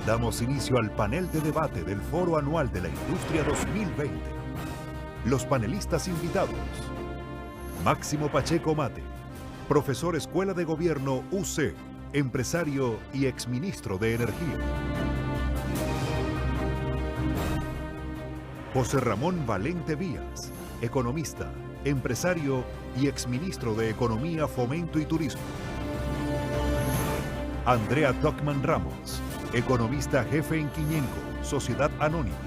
Damos inicio al panel de debate del Foro Anual de la Industria 2020. Los panelistas invitados: Máximo Pacheco Mate, profesor Escuela de Gobierno UC, empresario y exministro de Energía. José Ramón Valente Vías, economista, empresario y exministro de Economía, Fomento y Turismo. Andrea Tockman Ramos, economista jefe en Quiñenco, Sociedad Anónima,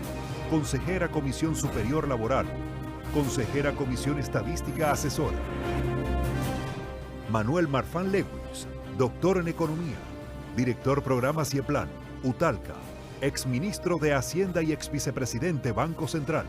consejera Comisión Superior Laboral, consejera Comisión Estadística Asesora. Manuel Marfán Lewis, doctor en Economía, director Programa Cieplan, Utalca, exministro de Hacienda y exvicepresidente Banco Central.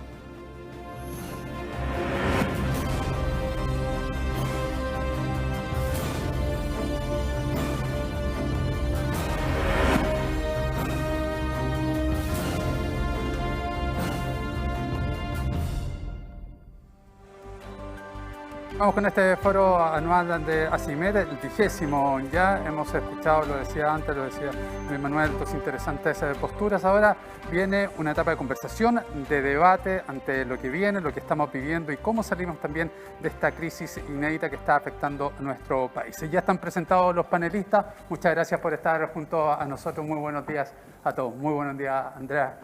Vamos con este foro anual de ACIMED, el 20º ya. Hemos escuchado, lo decía antes, lo decía Luis Manuel, dos interesantes posturas. Ahora viene una etapa de conversación, de debate ante lo que viene, lo que estamos viviendo y cómo salimos también de esta crisis inédita que está afectando a nuestro país. Ya están presentados los panelistas. Muchas gracias por estar junto a nosotros. Muy buenos días a todos. Muy buenos días, Andrea.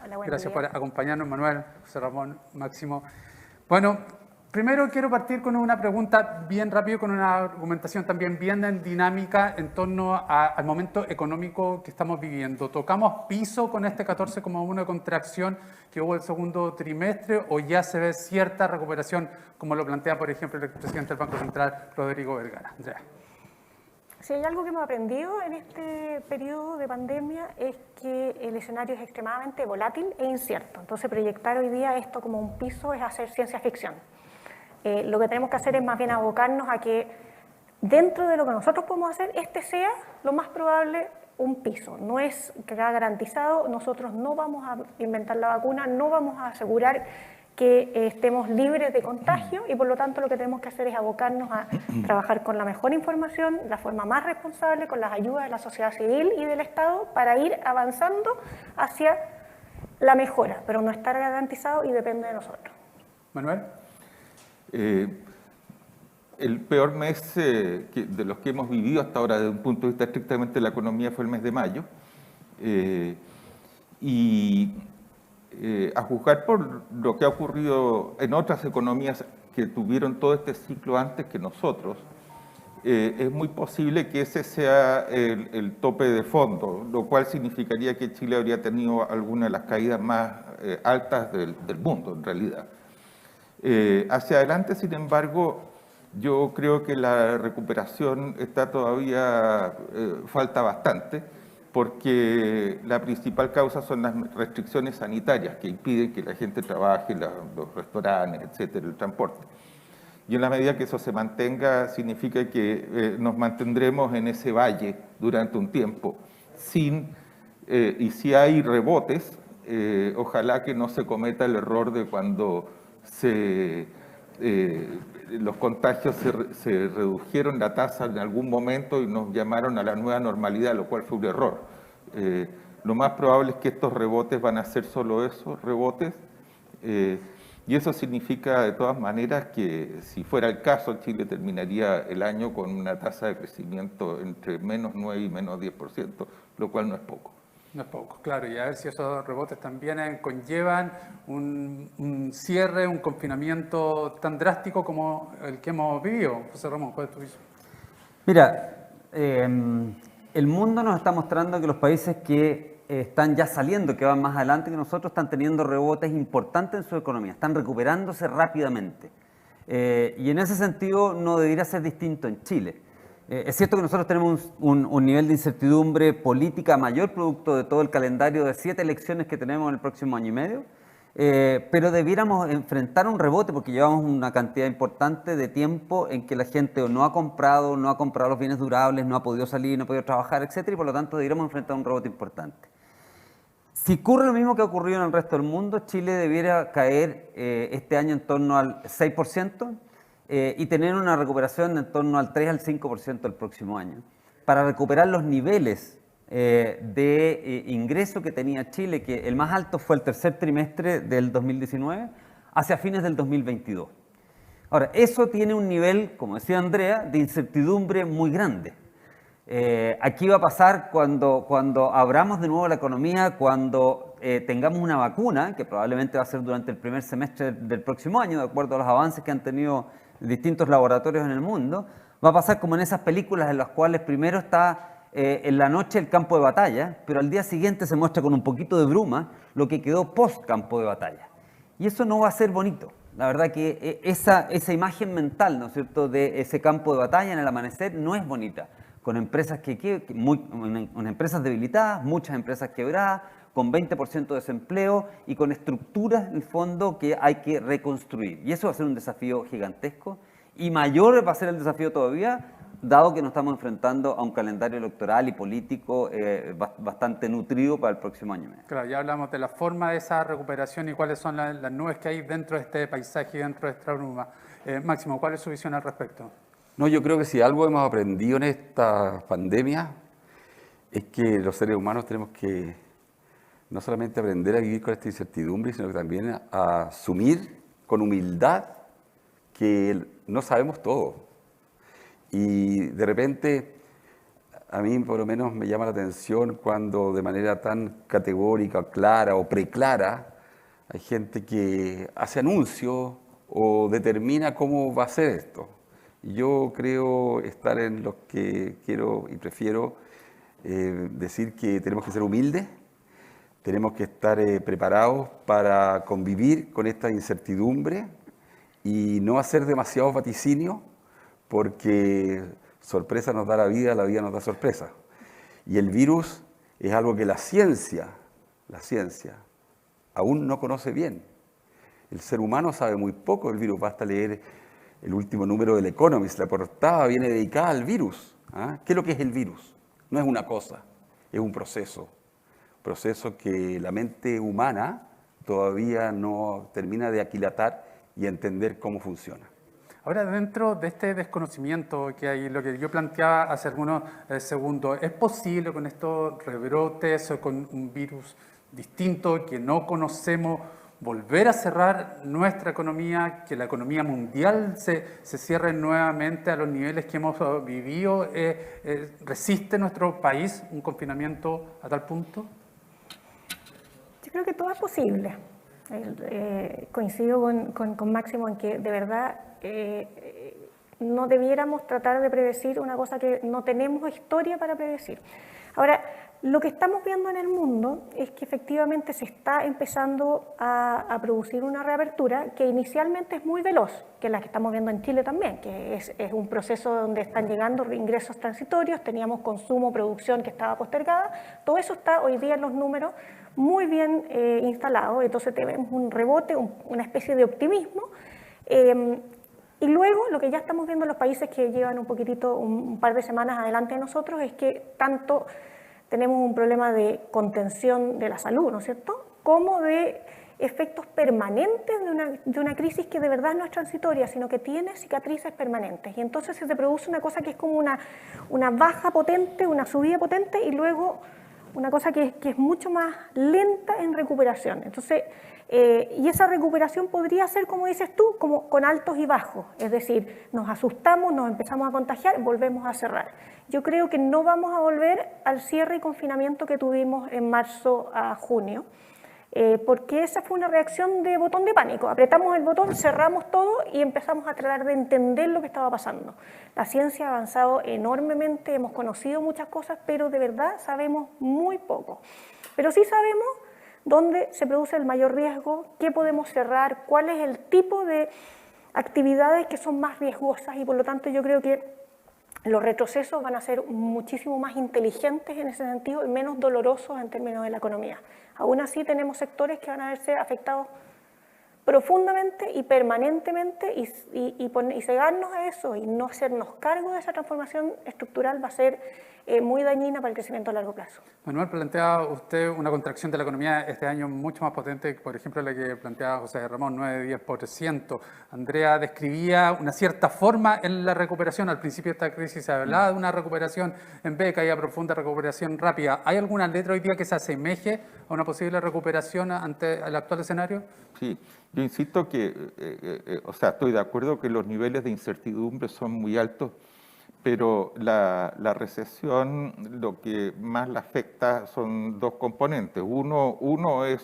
Hola, gracias por acompañarnos, Manuel, José Ramón, Máximo. Bueno, primero quiero partir con una pregunta bien rápido, con una argumentación también bien dinámica en torno al momento económico que estamos viviendo. ¿Tocamos piso con este 14,1 de contracción que hubo el segundo trimestre o ya se ve cierta recuperación, como lo plantea, por ejemplo, el expresidente del Banco Central, Rodrigo Vergara? Andrea. Si hay algo que hemos aprendido en este periodo de pandemia es que el escenario es extremadamente volátil e incierto. Entonces, proyectar hoy día esto como un piso es hacer ciencia ficción. Lo que tenemos que hacer es más bien abocarnos a que dentro de lo que nosotros podemos hacer, este sea lo más probable un piso. No es que queda garantizado, nosotros no vamos a inventar la vacuna, no vamos a asegurar que estemos libres de contagio y por lo tanto lo que tenemos que hacer es abocarnos a trabajar con la mejor información, la forma más responsable, con las ayudas de la sociedad civil y del Estado para ir avanzando hacia la mejora, pero no está garantizado y depende de nosotros. Manuel. El peor mes de los que hemos vivido hasta ahora desde un punto de vista estrictamente de la economía fue el mes de mayo a juzgar por lo que ha ocurrido en otras economías que tuvieron todo este ciclo antes que nosotros, es muy posible que ese sea el tope de fondo, lo cual significaría que Chile habría tenido alguna de las caídas más altas del mundo en realidad. Hacia adelante, sin embargo, yo creo que la recuperación está todavía, falta bastante, porque la principal causa son las restricciones sanitarias que impiden que la gente trabaje, los restaurantes, etcétera, el transporte. Y en la medida que eso se mantenga, significa que nos mantendremos en ese valle durante un tiempo, y si hay rebotes, ojalá que no se cometa el error de cuando los contagios se redujeron la tasa en algún momento y nos llamaron a la nueva normalidad, lo cual fue un error. Lo más probable es que estos rebotes van a ser solo esos rebotes, y eso significa de todas maneras que si fuera el caso, Chile terminaría el año con una tasa de crecimiento entre menos 9 y menos 10%, lo cual no es poco. No es poco, claro, y a ver si esos rebotes también conllevan un cierre, un confinamiento tan drástico como el que hemos vivido. José Ramón, ¿cuál es tu visión? Mira, el mundo nos está mostrando que los países que están ya saliendo, que van más adelante que nosotros, están teniendo rebotes importantes en su economía, están recuperándose rápidamente. Y en ese sentido no debería ser distinto en Chile. Es cierto que nosotros tenemos un nivel de incertidumbre política mayor producto de todo el calendario de 7 elecciones que tenemos en el próximo año y medio, pero debiéramos enfrentar un rebote porque llevamos una cantidad importante de tiempo en que la gente no ha comprado los bienes durables, no ha podido salir, no ha podido trabajar, etcétera, y por lo tanto debiéramos enfrentar un rebote importante. Si ocurre lo mismo que ha ocurrido en el resto del mundo, Chile debiera caer este año en torno al 6%, y tener una recuperación de en torno al 3 al 5% el próximo año, para recuperar los niveles de ingreso que tenía Chile, que el más alto fue el tercer trimestre del 2019, hacia fines del 2022. Ahora, eso tiene un nivel, como decía Andrea, de incertidumbre muy grande. Aquí va a pasar cuando abramos de nuevo la economía, cuando tengamos una vacuna, que probablemente va a ser durante el primer semestre del próximo año, de acuerdo a los avances que han tenido distintos laboratorios en el mundo. Va a pasar como en esas películas en las cuales primero está en la noche el campo de batalla, pero al día siguiente se muestra con un poquito de bruma lo que quedó post campo de batalla. Y eso no va a ser bonito. La verdad que esa imagen mental, ¿no es cierto?, de ese campo de batalla en el amanecer no es bonita. Con empresas empresas debilitadas, muchas empresas quebradas, con 20% de desempleo y con estructuras en el fondo que hay que reconstruir. Y eso va a ser un desafío gigantesco y mayor va a ser el desafío todavía, dado que nos estamos enfrentando a un calendario electoral y político bastante nutrido para el próximo año. Claro, ya hablamos de la forma de esa recuperación y cuáles son las nubes que hay dentro de este paisaje y dentro de esta bruma. Máximo, ¿cuál es su visión al respecto? No, yo creo que si algo hemos aprendido en esta pandemia es que los seres humanos tenemos que no solamente aprender a vivir con esta incertidumbre, sino que también a asumir con humildad que no sabemos todo. Y de repente, a mí por lo menos me llama la atención cuando de manera tan categórica, clara o preclara, hay gente que hace anuncios o determina cómo va a ser esto. Y yo creo estar en los que quiero y prefiero decir que tenemos que ser humildes, tenemos que estar preparados para convivir con esta incertidumbre y no hacer demasiados vaticinios, porque sorpresa nos da la vida nos da sorpresa. Y el virus es algo que la ciencia aún no conoce bien. El ser humano sabe muy poco del virus, basta leer el último número del Economist, la portada viene dedicada al virus. ¿Qué es lo que es el virus? No es una cosa, es un proceso que la mente humana todavía no termina de aquilatar y entender cómo funciona. Ahora, dentro de este desconocimiento que hay, lo que yo planteaba hace algunos segundos, ¿es posible con estos rebrotes o con un virus distinto que no conocemos volver a cerrar nuestra economía, que la economía mundial se cierre nuevamente a los niveles que hemos vivido? ¿Resiste nuestro país un confinamiento a tal punto? Yo creo que todo es posible. Coincido con Máximo en que de verdad no debiéramos tratar de predecir una cosa que no tenemos historia para predecir. Ahora, lo que estamos viendo en el mundo es que efectivamente se está empezando a producir una reapertura que inicialmente es muy veloz, que es la que estamos viendo en Chile también, que es un proceso donde están llegando ingresos transitorios, teníamos consumo, producción que estaba postergada, todo eso está hoy día en los números muy bien instalado, entonces tenemos un rebote, una especie de optimismo. Y luego lo que ya estamos viendo en los países que llevan un par de semanas adelante de nosotros es que tanto tenemos un problema de contención de la salud, ¿no es cierto?, como de efectos permanentes de una crisis que de verdad no es transitoria, sino que tiene cicatrices permanentes. Y entonces se produce una cosa que es como una baja potente, una subida potente y luego una cosa que es mucho más lenta en recuperación. Entonces, y esa recuperación podría ser, como dices tú, como con altos y bajos, es decir, nos asustamos, nos empezamos a contagiar, volvemos a cerrar. Yo creo que no vamos a volver al cierre y confinamiento que tuvimos en marzo a junio, porque esa fue una reacción de botón de pánico. Apretamos el botón, cerramos todo y empezamos a tratar de entender lo que estaba pasando. La ciencia ha avanzado enormemente, hemos conocido muchas cosas, pero de verdad sabemos muy poco. Pero sí sabemos dónde se produce el mayor riesgo, qué podemos cerrar, cuál es el tipo de actividades que son más riesgosas y por lo tanto yo creo que los retrocesos van a ser muchísimo más inteligentes en ese sentido y menos dolorosos en términos de la economía. Aún así tenemos sectores que van a verse afectados profundamente y permanentemente y cegarnos a eso y no hacernos cargo de esa transformación estructural va a ser muy dañina para el crecimiento a largo plazo. Manuel, plantea usted una contracción de la economía este año mucho más potente, por ejemplo, la que planteaba José Ramón, 9-10%. Andrea describía una cierta forma en la recuperación. Al principio de esta crisis se hablaba de una recuperación en V, caída profunda, recuperación rápida. ¿Hay alguna letra hoy día que se asemeje a una posible recuperación ante el actual escenario? Sí, yo insisto que, o sea, estoy de acuerdo que los niveles de incertidumbre son muy altos, pero la recesión lo que más la afecta son dos componentes. Uno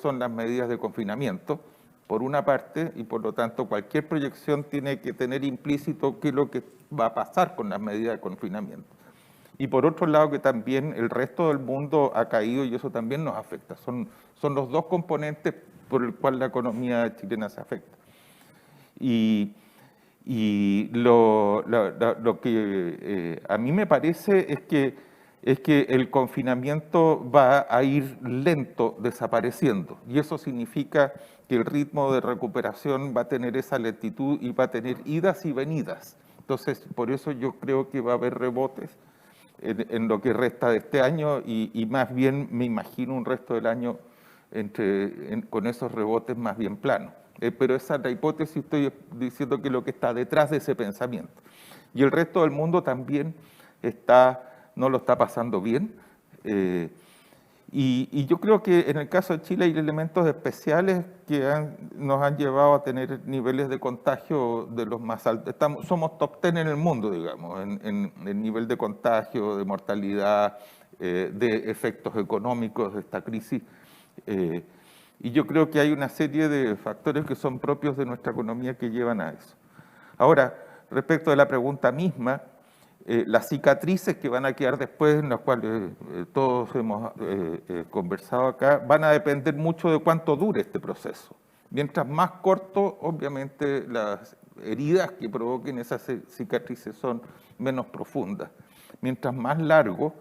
son las medidas de confinamiento, por una parte, y por lo tanto cualquier proyección tiene que tener implícito qué es lo que va a pasar con las medidas de confinamiento. Y por otro lado que también el resto del mundo ha caído y eso también nos afecta. Son los dos componentes por el cual la economía chilena se afecta. Y lo que a mí me parece es que el confinamiento va a ir lento desapareciendo y eso significa que el ritmo de recuperación va a tener esa lentitud y va a tener idas y venidas. Entonces, por eso yo creo que va a haber rebotes en lo que resta de este año y más bien me imagino un resto del año con esos rebotes más bien planos. Pero esa es la hipótesis, estoy diciendo que es lo que está detrás de ese pensamiento. Y el resto del mundo también no lo está pasando bien. Y yo creo que en el caso de Chile hay elementos especiales que nos han llevado a tener niveles de contagio de los más altos. Somos top 10 en el mundo, digamos, en el nivel de contagio, de mortalidad, de efectos económicos de esta crisis. Y yo creo que hay una serie de factores que son propios de nuestra economía que llevan a eso. Ahora, respecto de la pregunta misma, las cicatrices que van a quedar después, en las cuales todos hemos conversado acá, van a depender mucho de cuánto dure este proceso. Mientras más corto, obviamente las heridas que provoquen esas cicatrices son menos profundas. Mientras más largo,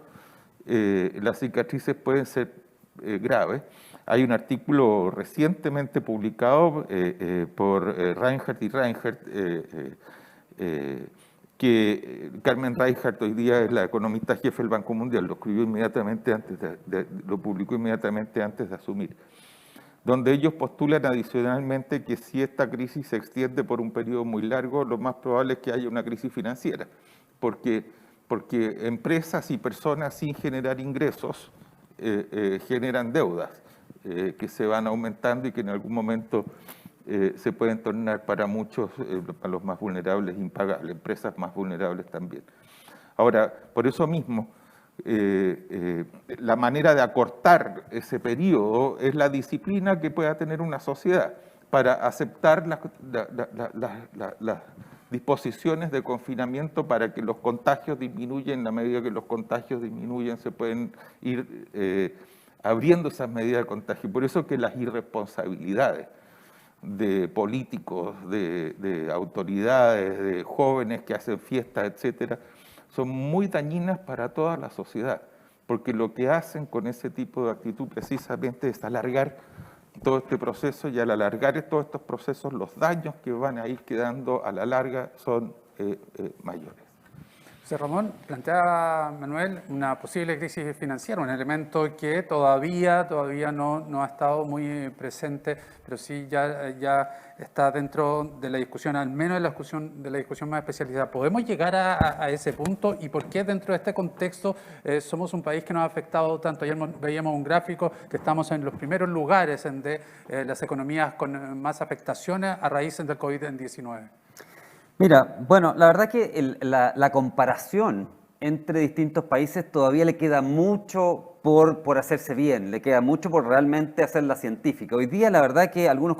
las cicatrices pueden ser graves. Hay un artículo recientemente publicado por Reinhardt y Reinhardt, que Carmen Reinhardt hoy día es la economista jefe del Banco Mundial, lo escribió inmediatamente lo publicó inmediatamente antes de asumir, donde ellos postulan adicionalmente que si esta crisis se extiende por un periodo muy largo, lo más probable es que haya una crisis financiera, porque empresas y personas sin generar ingresos generan deudas que se van aumentando y que en algún momento se pueden tornar para muchos, para los más vulnerables, impagables, empresas más vulnerables también. Ahora, por eso mismo, la manera de acortar ese periodo es la disciplina que pueda tener una sociedad para aceptar las disposiciones de confinamiento para que los contagios disminuyan. En la medida que los contagios disminuyen, se pueden ir abriendo esas medidas de contagio. Por eso que las irresponsabilidades de políticos, de autoridades, de jóvenes que hacen fiestas, etcétera, son muy dañinas para toda la sociedad, porque lo que hacen con ese tipo de actitud precisamente es alargar todo este proceso, y al alargar todos estos procesos, los daños que van a ir quedando a la larga son mayores. José Ramón, planteaba Manuel una posible crisis financiera, un elemento que todavía no ha estado muy presente, pero sí ya está dentro de la discusión, al menos de la discusión más especializada. ¿Podemos llegar a ese punto? ¿Y por qué dentro de este contexto somos un país que nos ha afectado tanto? Ayer veíamos un gráfico que estamos en los primeros lugares de las economías con más afectaciones a raíz del COVID-19. Mira, bueno, la verdad que la comparación entre distintos países todavía le queda mucho por hacerse bien, le queda mucho por realmente hacerla científica. Hoy día la verdad que algunos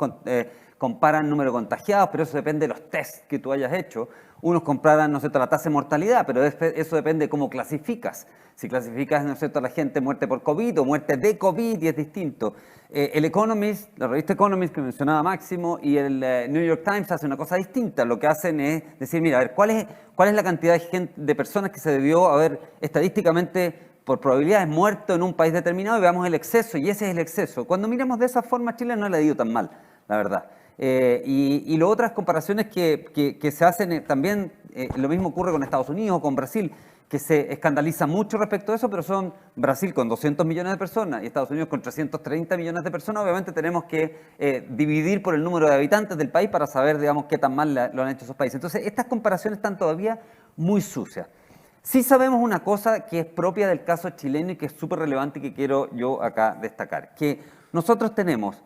comparan número de contagiados, pero eso depende de los tests que tú hayas hecho. Unos comparan, ¿no es cierto?, la tasa de mortalidad, pero eso depende de cómo clasificas. Si clasificas, ¿no es cierto?, a la gente muerte por COVID o muerte de COVID, y es distinto. El Economist, la revista Economist que mencionaba Máximo, y el New York Times hacen una cosa distinta. Lo que hacen es decir, mira, a ver, ¿cuál es la cantidad de personas que se debió haber estadísticamente por probabilidades muerto en un país determinado? Y veamos el exceso, y ese es el exceso. Cuando miramos de esa forma, Chile no le ha ido tan mal, la verdad. Y lo otras comparaciones que se hacen también, lo mismo ocurre con Estados Unidos o con Brasil, que se escandaliza mucho respecto a eso, pero son Brasil con 200 millones de personas y Estados Unidos con 330 millones de personas. Obviamente tenemos que dividir por el número de habitantes del país para saber, digamos, qué tan mal lo han hecho esos países. Entonces, estas comparaciones están todavía muy sucias. Sí sabemos una cosa que es propia del caso chileno y que es súper relevante y que quiero yo acá destacar, que nosotros tenemos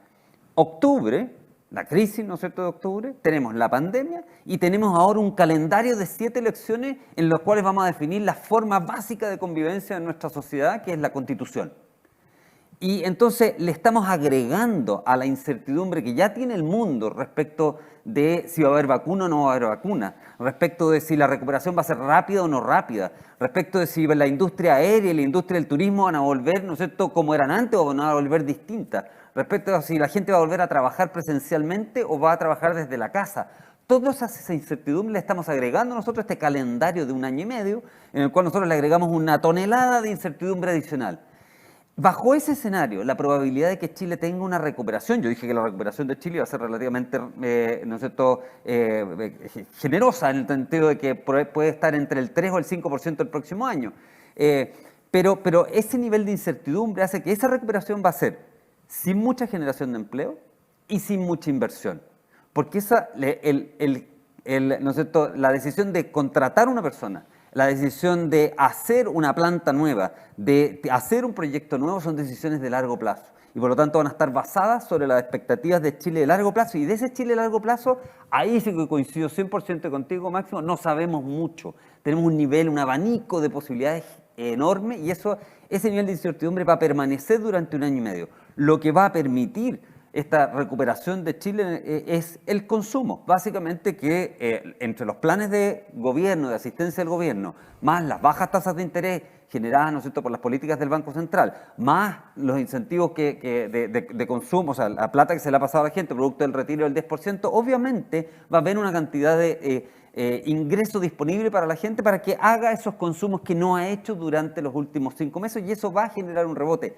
octubre, la crisis, ¿no es cierto?, de octubre, tenemos la pandemia y tenemos ahora un calendario de 7 elecciones en los cuales vamos a definir la forma básica de convivencia de nuestra sociedad, que es la Constitución. Y entonces le estamos agregando a la incertidumbre que ya tiene el mundo respecto de si va a haber vacuna o no va a haber vacuna, respecto de si la recuperación va a ser rápida o no rápida, respecto de si la industria aérea y la industria del turismo van a volver, ¿no es cierto?, como eran antes o van a volver distintas, respecto a si la gente va a volver a trabajar presencialmente o va a trabajar desde la casa. Toda esa incertidumbre le estamos agregando nosotros este calendario de 1 año y medio, en el cual nosotros le agregamos una tonelada de incertidumbre adicional. Bajo ese escenario, la probabilidad de que Chile tenga una recuperación, yo dije que la recuperación de Chile va a ser relativamente ¿no es cierto?, generosa, en el sentido de que puede estar entre el 3 o el 5% el próximo año. Pero ese nivel de incertidumbre hace que esa recuperación va a ser sin mucha generación de empleo y sin mucha inversión. Porque ¿no es cierto?, la decisión de contratar a una persona, la decisión de hacer una planta nueva, de hacer un proyecto nuevo, son decisiones de largo plazo. Y por lo tanto van a estar basadas sobre las expectativas de Chile de largo plazo. Y de ese Chile de largo plazo, ahí sí que coincido 100% contigo, Máximo, no sabemos mucho. Tenemos un nivel, un abanico de posibilidades enorme y ese nivel de incertidumbre va a permanecer durante 1 año y medio. Lo que va a permitir esta recuperación de Chile es el consumo. Básicamente que entre los planes de gobierno, de asistencia del gobierno, más las bajas tasas de interés generadas, ¿no es cierto?, por las políticas del Banco Central, más los incentivos de consumo, o sea, la plata que se le ha pasado a la gente, producto del retiro del 10%, obviamente va a haber una cantidad de ingreso disponible para la gente para que haga esos consumos que no ha hecho durante los últimos 5 meses y eso va a generar un rebote.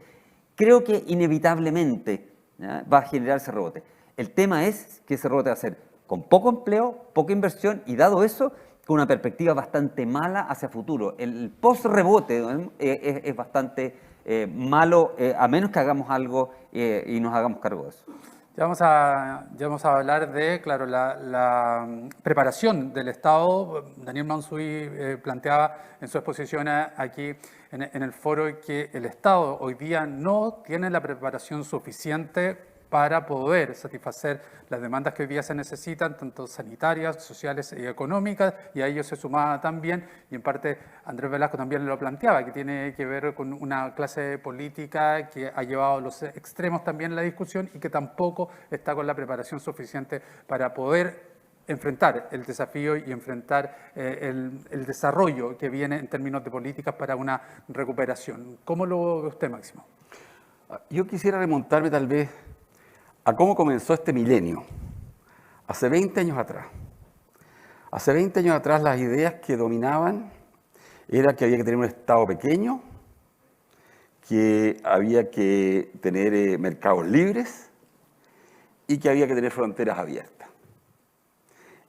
Creo que inevitablemente, ¿ya?, va a generar ese rebote. El tema es que ese rebote va a ser con poco empleo, poca inversión y dado eso, con una perspectiva bastante mala hacia futuro. El post-rebote es bastante malo, a menos que hagamos algo y nos hagamos cargo de eso. Ya vamos a hablar de, claro, la preparación del Estado. Daniel Mansuy planteaba en su exposición aquí en el foro que el Estado hoy día no tiene la preparación suficiente para poder satisfacer las demandas que hoy día se necesitan, tanto sanitarias, sociales y económicas, y a ello se sumaba también, y en parte Andrés Velasco también lo planteaba, que tiene que ver con una clase política que ha llevado a los extremos también en la discusión y que tampoco está con la preparación suficiente para poder enfrentar el desafío y enfrentar el desarrollo que viene en términos de políticas para una recuperación. ¿Cómo lo ve usted, Máximo? Yo quisiera remontarme tal vez a cómo comenzó este milenio, hace 20 años atrás. Hace 20 años atrás las ideas que dominaban era que había que tener un Estado pequeño, que había que tener mercados libres y que había que tener fronteras abiertas.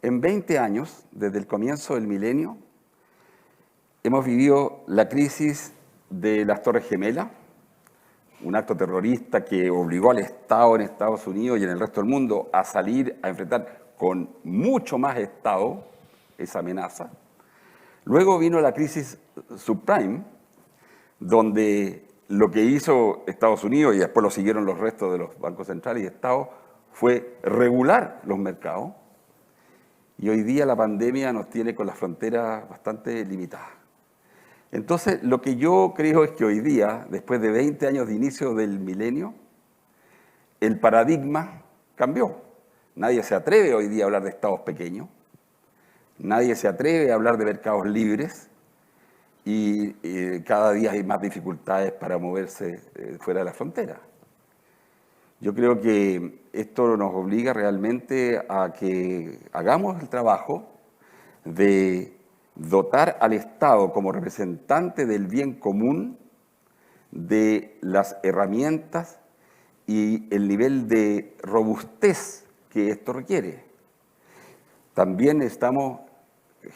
En 20 años, desde el comienzo del milenio, hemos vivido la crisis de las Torres Gemelas, un acto terrorista que obligó al Estado en Estados Unidos y en el resto del mundo a salir a enfrentar con mucho más Estado esa amenaza. Luego vino la crisis subprime, donde lo que hizo Estados Unidos, y después lo siguieron los restos de los bancos centrales y Estados, fue regular los mercados. Y hoy día la pandemia nos tiene con las fronteras bastante limitadas. Entonces, lo que yo creo es que hoy día, después de 20 años de inicio del milenio, el paradigma cambió. Nadie se atreve hoy día a hablar de estados pequeños, nadie se atreve a hablar de mercados libres y cada día hay más dificultades para moverse fuera de la frontera. Yo creo que esto nos obliga realmente a que hagamos el trabajo de dotar al Estado como representante del bien común de las herramientas y el nivel de robustez que esto requiere. También necesitamos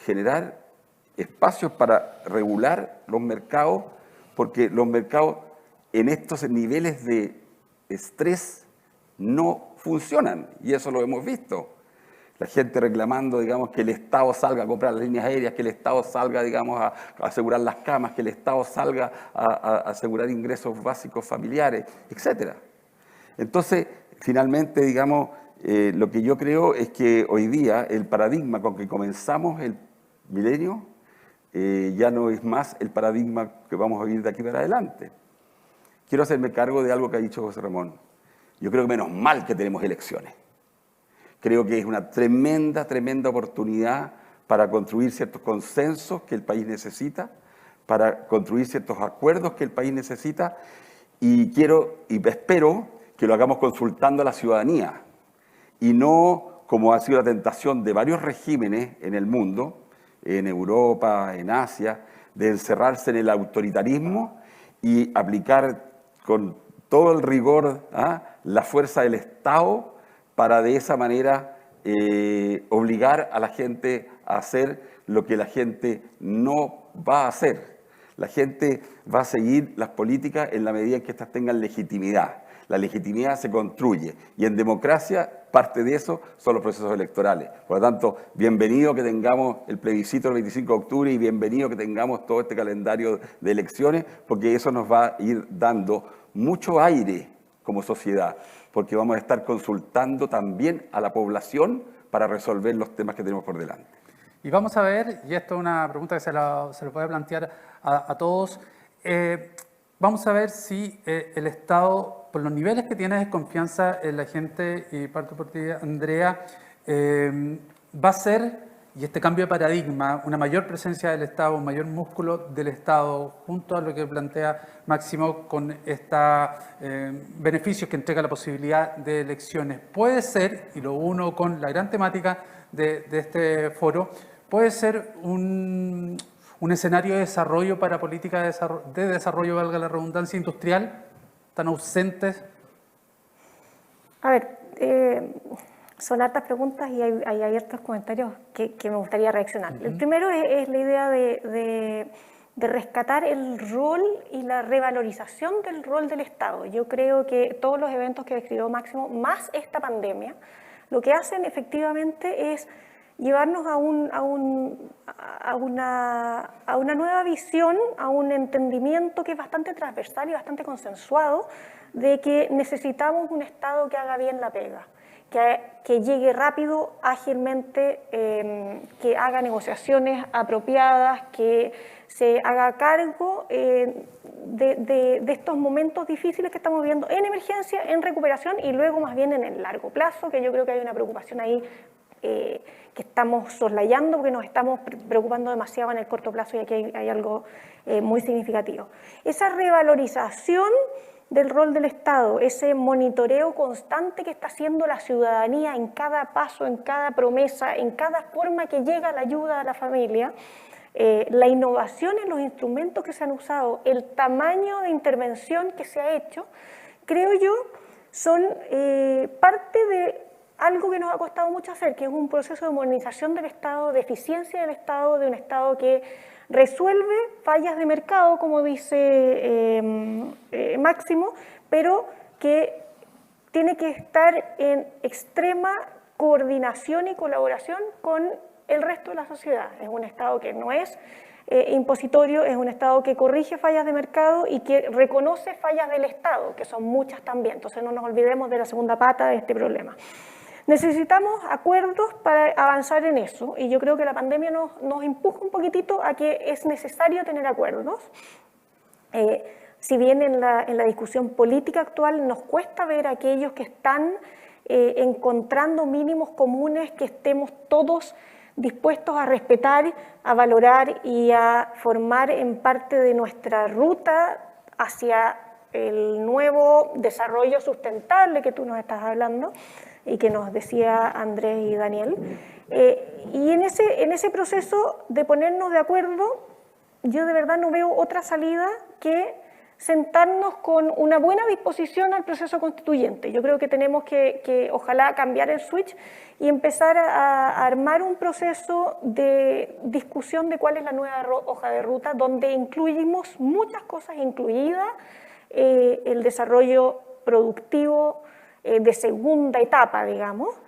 generar espacios para regular los mercados, porque los mercados en estos niveles de estrés no funcionan, y eso lo hemos visto. La gente reclamando, digamos, que el Estado salga a comprar las líneas aéreas, que el Estado salga, digamos, a asegurar las camas, que el Estado salga a asegurar ingresos básicos familiares, etc. Entonces, finalmente, digamos, lo que yo creo es que hoy día el paradigma con que comenzamos el milenio ya no es más el paradigma que vamos a vivir de aquí para adelante. Quiero hacerme cargo de algo que ha dicho José Ramón. Yo creo que menos mal que tenemos elecciones. Creo que es una tremenda, tremenda oportunidad para construir ciertos consensos que el país necesita, para construir ciertos acuerdos que el país necesita, y quiero y espero que lo hagamos consultando a la ciudadanía, y no como ha sido la tentación de varios regímenes en el mundo, en Europa, en Asia, de encerrarse en el autoritarismo y aplicar con todo el rigor la fuerza del Estado para de esa manera obligar a la gente a hacer lo que la gente no va a hacer. La gente va a seguir las políticas en la medida en que éstas tengan legitimidad. La legitimidad se construye y en democracia parte de eso son los procesos electorales. Por lo tanto, bienvenido que tengamos el plebiscito el 25 de octubre y bienvenido que tengamos todo este calendario de elecciones, porque eso nos va a ir dando mucho aire como sociedad, porque vamos a estar consultando también a la población para resolver los temas que tenemos por delante. Y vamos a ver, y esto es una pregunta que se lo puede plantear a todos, vamos a ver si el Estado, por los niveles que tiene de desconfianza en la gente, y parto por ti, Andrea, va a ser, y este cambio de paradigma, una mayor presencia del Estado, un mayor músculo del Estado, junto a lo que plantea Máximo con estos beneficios que entrega la posibilidad de elecciones. Puede ser, y lo uno con la gran temática de este foro, puede ser un escenario de desarrollo para políticas de desarrollo, valga la redundancia, industrial, tan ausentes. A ver, son hartas preguntas y hay abiertos comentarios que me gustaría reaccionar. El primero es la idea de rescatar el rol y la revalorización del rol del Estado. Yo creo que todos los eventos que describió Máximo, más esta pandemia, lo que hacen efectivamente es llevarnos a una nueva visión, a un entendimiento que es bastante transversal y bastante consensuado de que necesitamos un Estado que haga bien la pega, que llegue rápido, ágilmente, que haga negociaciones apropiadas, que se haga cargo de estos momentos difíciles que estamos viviendo en emergencia, en recuperación y luego más bien en el largo plazo, que yo creo que hay una preocupación ahí que estamos soslayando porque nos estamos preocupando demasiado en el corto plazo, y aquí hay algo muy significativo. Esa revalorización del rol del Estado, ese monitoreo constante que está haciendo la ciudadanía en cada paso, en cada promesa, en cada forma que llega la ayuda a la familia, la innovación en los instrumentos que se han usado, el tamaño de intervención que se ha hecho, creo yo, son parte de algo que nos ha costado mucho hacer, que es un proceso de modernización del Estado, de eficiencia del Estado, de un Estado que resuelve fallas de mercado, como dice Máximo, pero que tiene que estar en extrema coordinación y colaboración con el resto de la sociedad. Es un Estado que no es impositorio, es un Estado que corrige fallas de mercado y que reconoce fallas del Estado, que son muchas también. Entonces no nos olvidemos de la segunda pata de este problema. Necesitamos acuerdos para avanzar en eso, y yo creo que la pandemia nos empuja un poquitito a que es necesario tener acuerdos. Si bien en la discusión política actual nos cuesta ver a aquellos que están encontrando mínimos comunes que estemos todos dispuestos a respetar, a valorar y a formar en parte de nuestra ruta hacia el nuevo desarrollo sustentable que tú nos estás hablando y que nos decía Andrés y Daniel. Y en ese proceso de ponernos de acuerdo, yo de verdad no veo otra salida que sentarnos con una buena disposición al proceso constituyente. Yo creo que tenemos que ojalá cambiar el switch y empezar a armar un proceso de discusión de cuál es la nueva hoja de ruta, donde incluimos muchas cosas, incluida el desarrollo productivo de segunda etapa, digamos,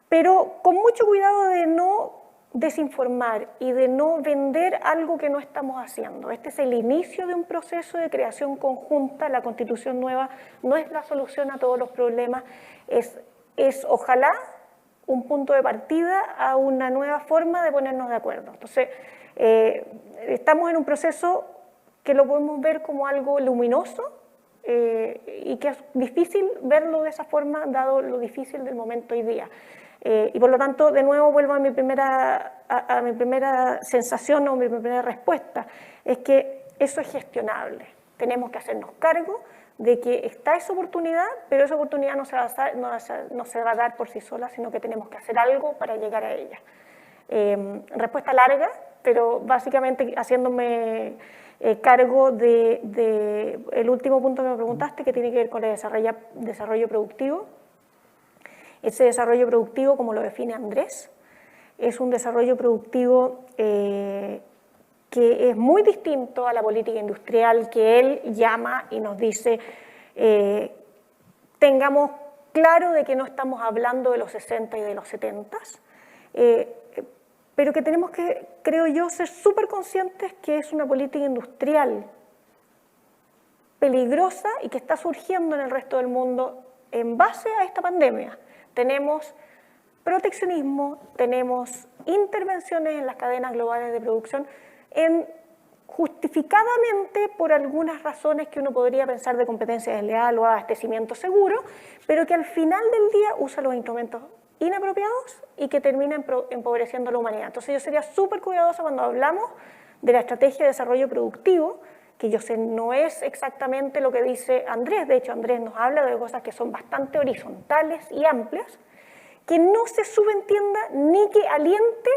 pero con mucho cuidado de no desinformar y de no vender algo que no estamos haciendo. Este es el inicio de un proceso de creación conjunta. La Constitución nueva no es la solución a todos los problemas, es ojalá un punto de partida a una nueva forma de ponernos de acuerdo. Entonces, estamos en un proceso que lo podemos ver como algo luminoso y que es difícil verlo de esa forma dado lo difícil del momento hoy día. Y por lo tanto, de nuevo vuelvo a mi primera sensación o mi primera respuesta, es que eso es gestionable. Tenemos que hacernos cargo de que está esa oportunidad, pero esa oportunidad no se va a dar por sí sola, sino que tenemos que hacer algo para llegar a ella. Respuesta larga, pero básicamente haciéndome cargo de el último punto que me preguntaste, que tiene que ver con el desarrollo productivo. Ese desarrollo productivo, como lo define Andrés, es un desarrollo productivo que es muy distinto a la política industrial que él llama y nos dice, tengamos claro de que no estamos hablando de los 60 y de los 70, pero que tenemos que, creo yo, ser súper conscientes que es una política industrial peligrosa y que está surgiendo en el resto del mundo en base a esta pandemia. Tenemos proteccionismo, tenemos intervenciones en las cadenas globales de producción justificadamente por algunas razones que uno podría pensar de competencia desleal o abastecimiento seguro, pero que al final del día usa los instrumentos inapropiados y que termina empobreciendo a la humanidad. Entonces yo sería súper cuidadosa cuando hablamos de la estrategia de desarrollo productivo, que yo sé no es exactamente lo que dice Andrés. De hecho, Andrés nos habla de cosas que son bastante horizontales y amplias, que no se subentienda ni que aliente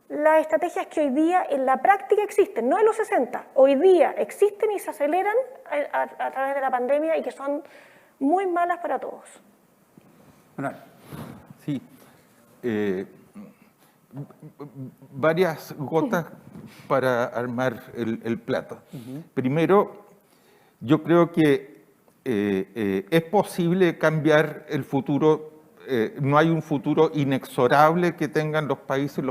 las estrategias que hoy día en la práctica existen, no en los 60, hoy día existen y se aceleran a través de la pandemia y que son muy malas para todos. Sí. Varias gotas para armar el plato. Primero, yo creo que es posible cambiar el futuro. No hay un futuro inexorable que tengan los países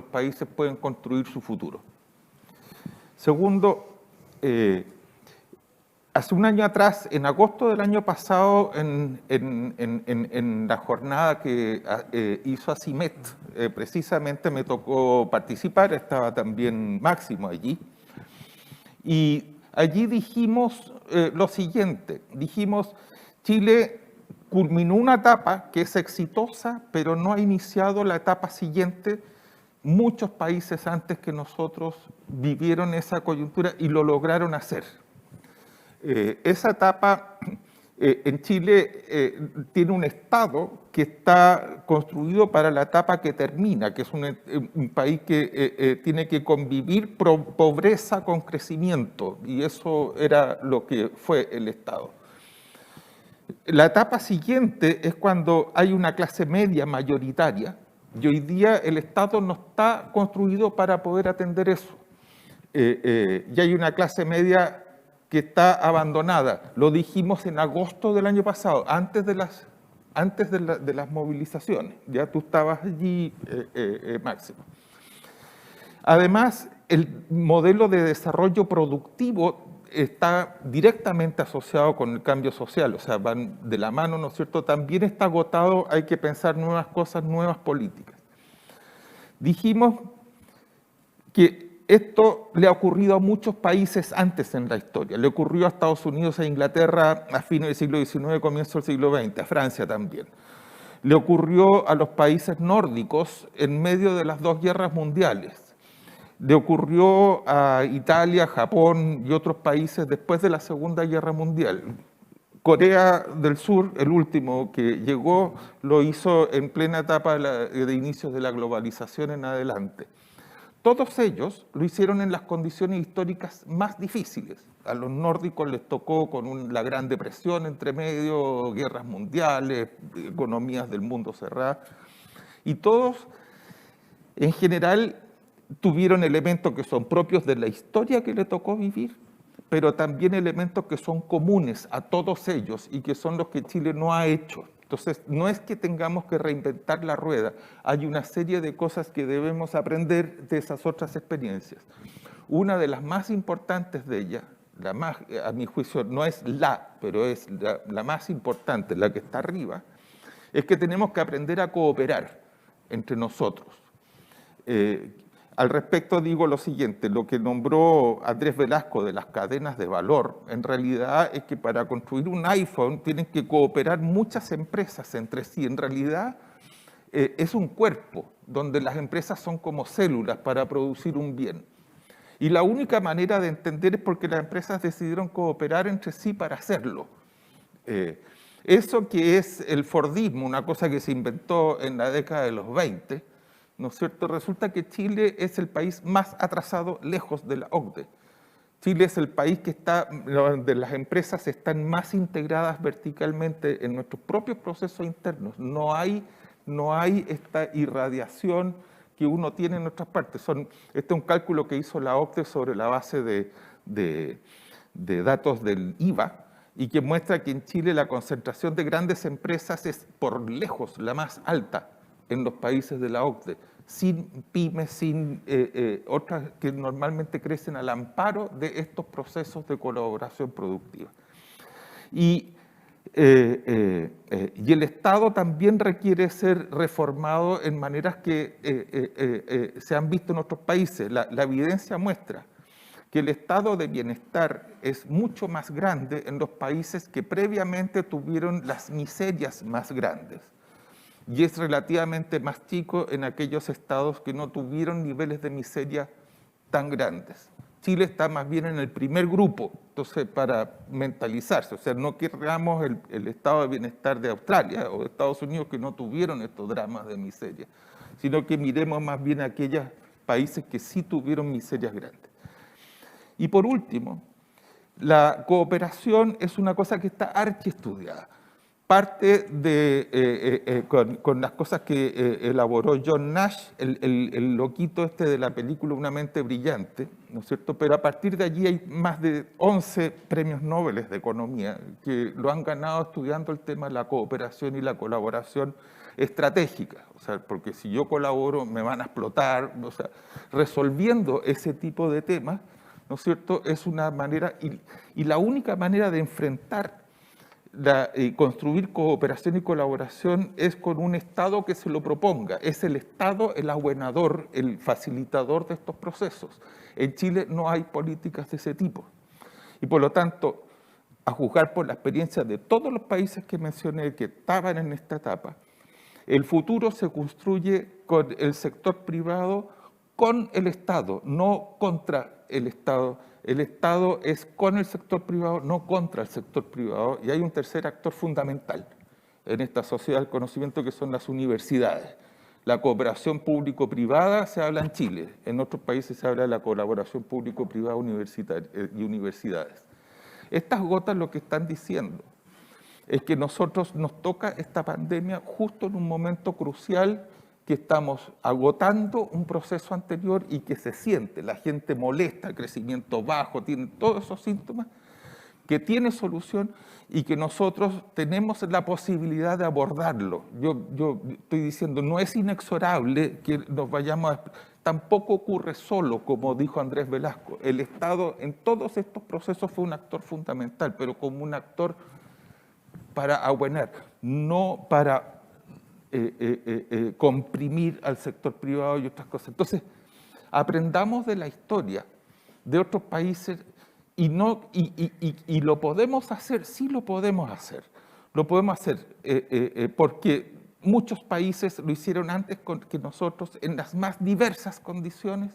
pueden construir su futuro. Segundo, hace un año atrás, en agosto del año pasado, en la jornada que hizo ACIMED, precisamente me tocó participar, estaba también Máximo allí, y allí dijimos lo siguiente, dijimos, Chile culminó una etapa que es exitosa, pero no ha iniciado la etapa siguiente. Muchos países antes que nosotros vivieron esa coyuntura y lo lograron hacer. Esa etapa en Chile tiene un Estado que está construido para la etapa que termina, que es un país que tiene que convivir pobreza con crecimiento, y eso era lo que fue el Estado. La etapa siguiente es cuando hay una clase media mayoritaria, y hoy día el Estado no está construido para poder atender eso. Y hay una clase media que está abandonada. Lo dijimos en agosto del año pasado, antes de las movilizaciones. Ya tú estabas allí, Máximo. Además, el modelo de desarrollo productivo está directamente asociado con el cambio social, o sea, van de la mano, ¿no es cierto? También está agotado, hay que pensar nuevas cosas, nuevas políticas. Dijimos que esto le ha ocurrido a muchos países antes en la historia. Le ocurrió a Estados Unidos e Inglaterra a fines del siglo XIX, comienzo del siglo XX, a Francia también. Le ocurrió a los países nórdicos en medio de las dos guerras mundiales. Le ocurrió a Italia, Japón y otros países después de la Segunda Guerra Mundial. Corea del Sur, el último que llegó, lo hizo en plena etapa de inicios de la globalización en adelante. todos ellos lo hicieron en las condiciones históricas más difíciles. A los nórdicos les tocó con la Gran Depresión entre medio, guerras mundiales, economías del mundo cerradas, y todos en general tuvieron elementos que son propios de la historia que le tocó vivir, pero también elementos que son comunes a todos ellos y que son los que Chile no ha hecho. Entonces, no es que tengamos que reinventar la rueda, hay una serie de cosas que debemos aprender de esas otras experiencias. Una de las más importantes de ellas, la más, a mi juicio no es pero es la más importante, la que está arriba, es que tenemos que aprender a cooperar entre nosotros. Al respecto digo lo siguiente, lo que nombró Andrés Velasco de las cadenas de valor, en realidad es que para construir un iPhone tienen que cooperar muchas empresas entre sí. En realidad es un cuerpo donde las empresas son como células para producir un bien. Y la única manera de entender es porque las empresas decidieron cooperar entre sí para hacerlo. Eso que es el Fordismo, una cosa que se inventó en la década de los 20, ¿no es cierto? Resulta que Chile es el país más atrasado lejos de la OCDE. Chile es el país que está, donde las empresas están más integradas verticalmente en nuestros propios procesos internos. No hay esta irradiación que uno tiene en otras partes. Este es un cálculo que hizo la OCDE sobre la base de datos del IVA y que muestra que en Chile la concentración de grandes empresas es por lejos la más alta en los países de la OCDE, sin pymes, sin otras que normalmente crecen al amparo de estos procesos de colaboración productiva. Y el Estado también requiere ser reformado en maneras que se han visto en otros países. La evidencia muestra que el estado de bienestar es mucho más grande en los países que previamente tuvieron las miserias más grandes. Y es relativamente más chico en aquellos estados que no tuvieron niveles de miseria tan grandes. Chile está más bien en el primer grupo, entonces para mentalizarse, o sea, no queramos el estado de bienestar de Australia o de Estados Unidos que no tuvieron estos dramas de miseria, sino que miremos más bien a aquellos países que sí tuvieron miserias grandes. Y por último, la cooperación es una cosa que está archiestudiada. Parte con las cosas que elaboró John Nash, el loquito este de la película Una mente brillante, ¿no es cierto? Pero a partir de allí hay más de 11 premios Nobel de economía que lo han ganado estudiando el tema de la cooperación y la colaboración estratégica. O sea, porque si yo colaboro me van a explotar, o sea, resolviendo ese tipo de temas, ¿no es cierto? Es una manera, y la única manera de enfrentar construir cooperación y colaboración es con un Estado que se lo proponga. Es el Estado el abuenador, el facilitador de estos procesos. En Chile no hay políticas de ese tipo. Y por lo tanto, a juzgar por la experiencia de todos los países que mencioné que estaban en esta etapa, el futuro se construye con el sector privado, con el Estado, no contra el Estado. El Estado es con el sector privado, no contra el sector privado, y hay un tercer actor fundamental en esta sociedad del conocimiento que son las universidades. La cooperación público-privada se habla en Chile, en otros países se habla de la colaboración público-privada y universidades. Estas gotas lo que están diciendo es que nosotros nos toca esta pandemia justo en un momento crucial que estamos agotando un proceso anterior y que se siente, la gente molesta, crecimiento bajo, tiene todos esos síntomas, que tiene solución y que nosotros tenemos la posibilidad de abordarlo. Yo estoy diciendo, no es inexorable que nos vayamos a... Tampoco ocurre solo, como dijo Andrés Velasco. El Estado en todos estos procesos fue un actor fundamental, pero como un actor para abuenar, no para comprimir al sector privado y otras cosas. Entonces, aprendamos de la historia de otros países y lo podemos hacer, sí lo podemos hacer. Lo podemos hacer porque muchos países lo hicieron antes que nosotros en las más diversas condiciones,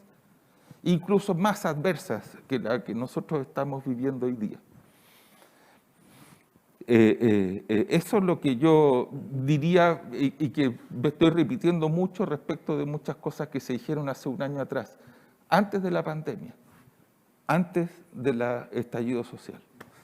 incluso más adversas que la que nosotros estamos viviendo hoy día. Eso es lo que yo diría y que me estoy repitiendo mucho respecto de muchas cosas que se dijeron hace un año atrás. antes de la pandemia, antes del estallido social.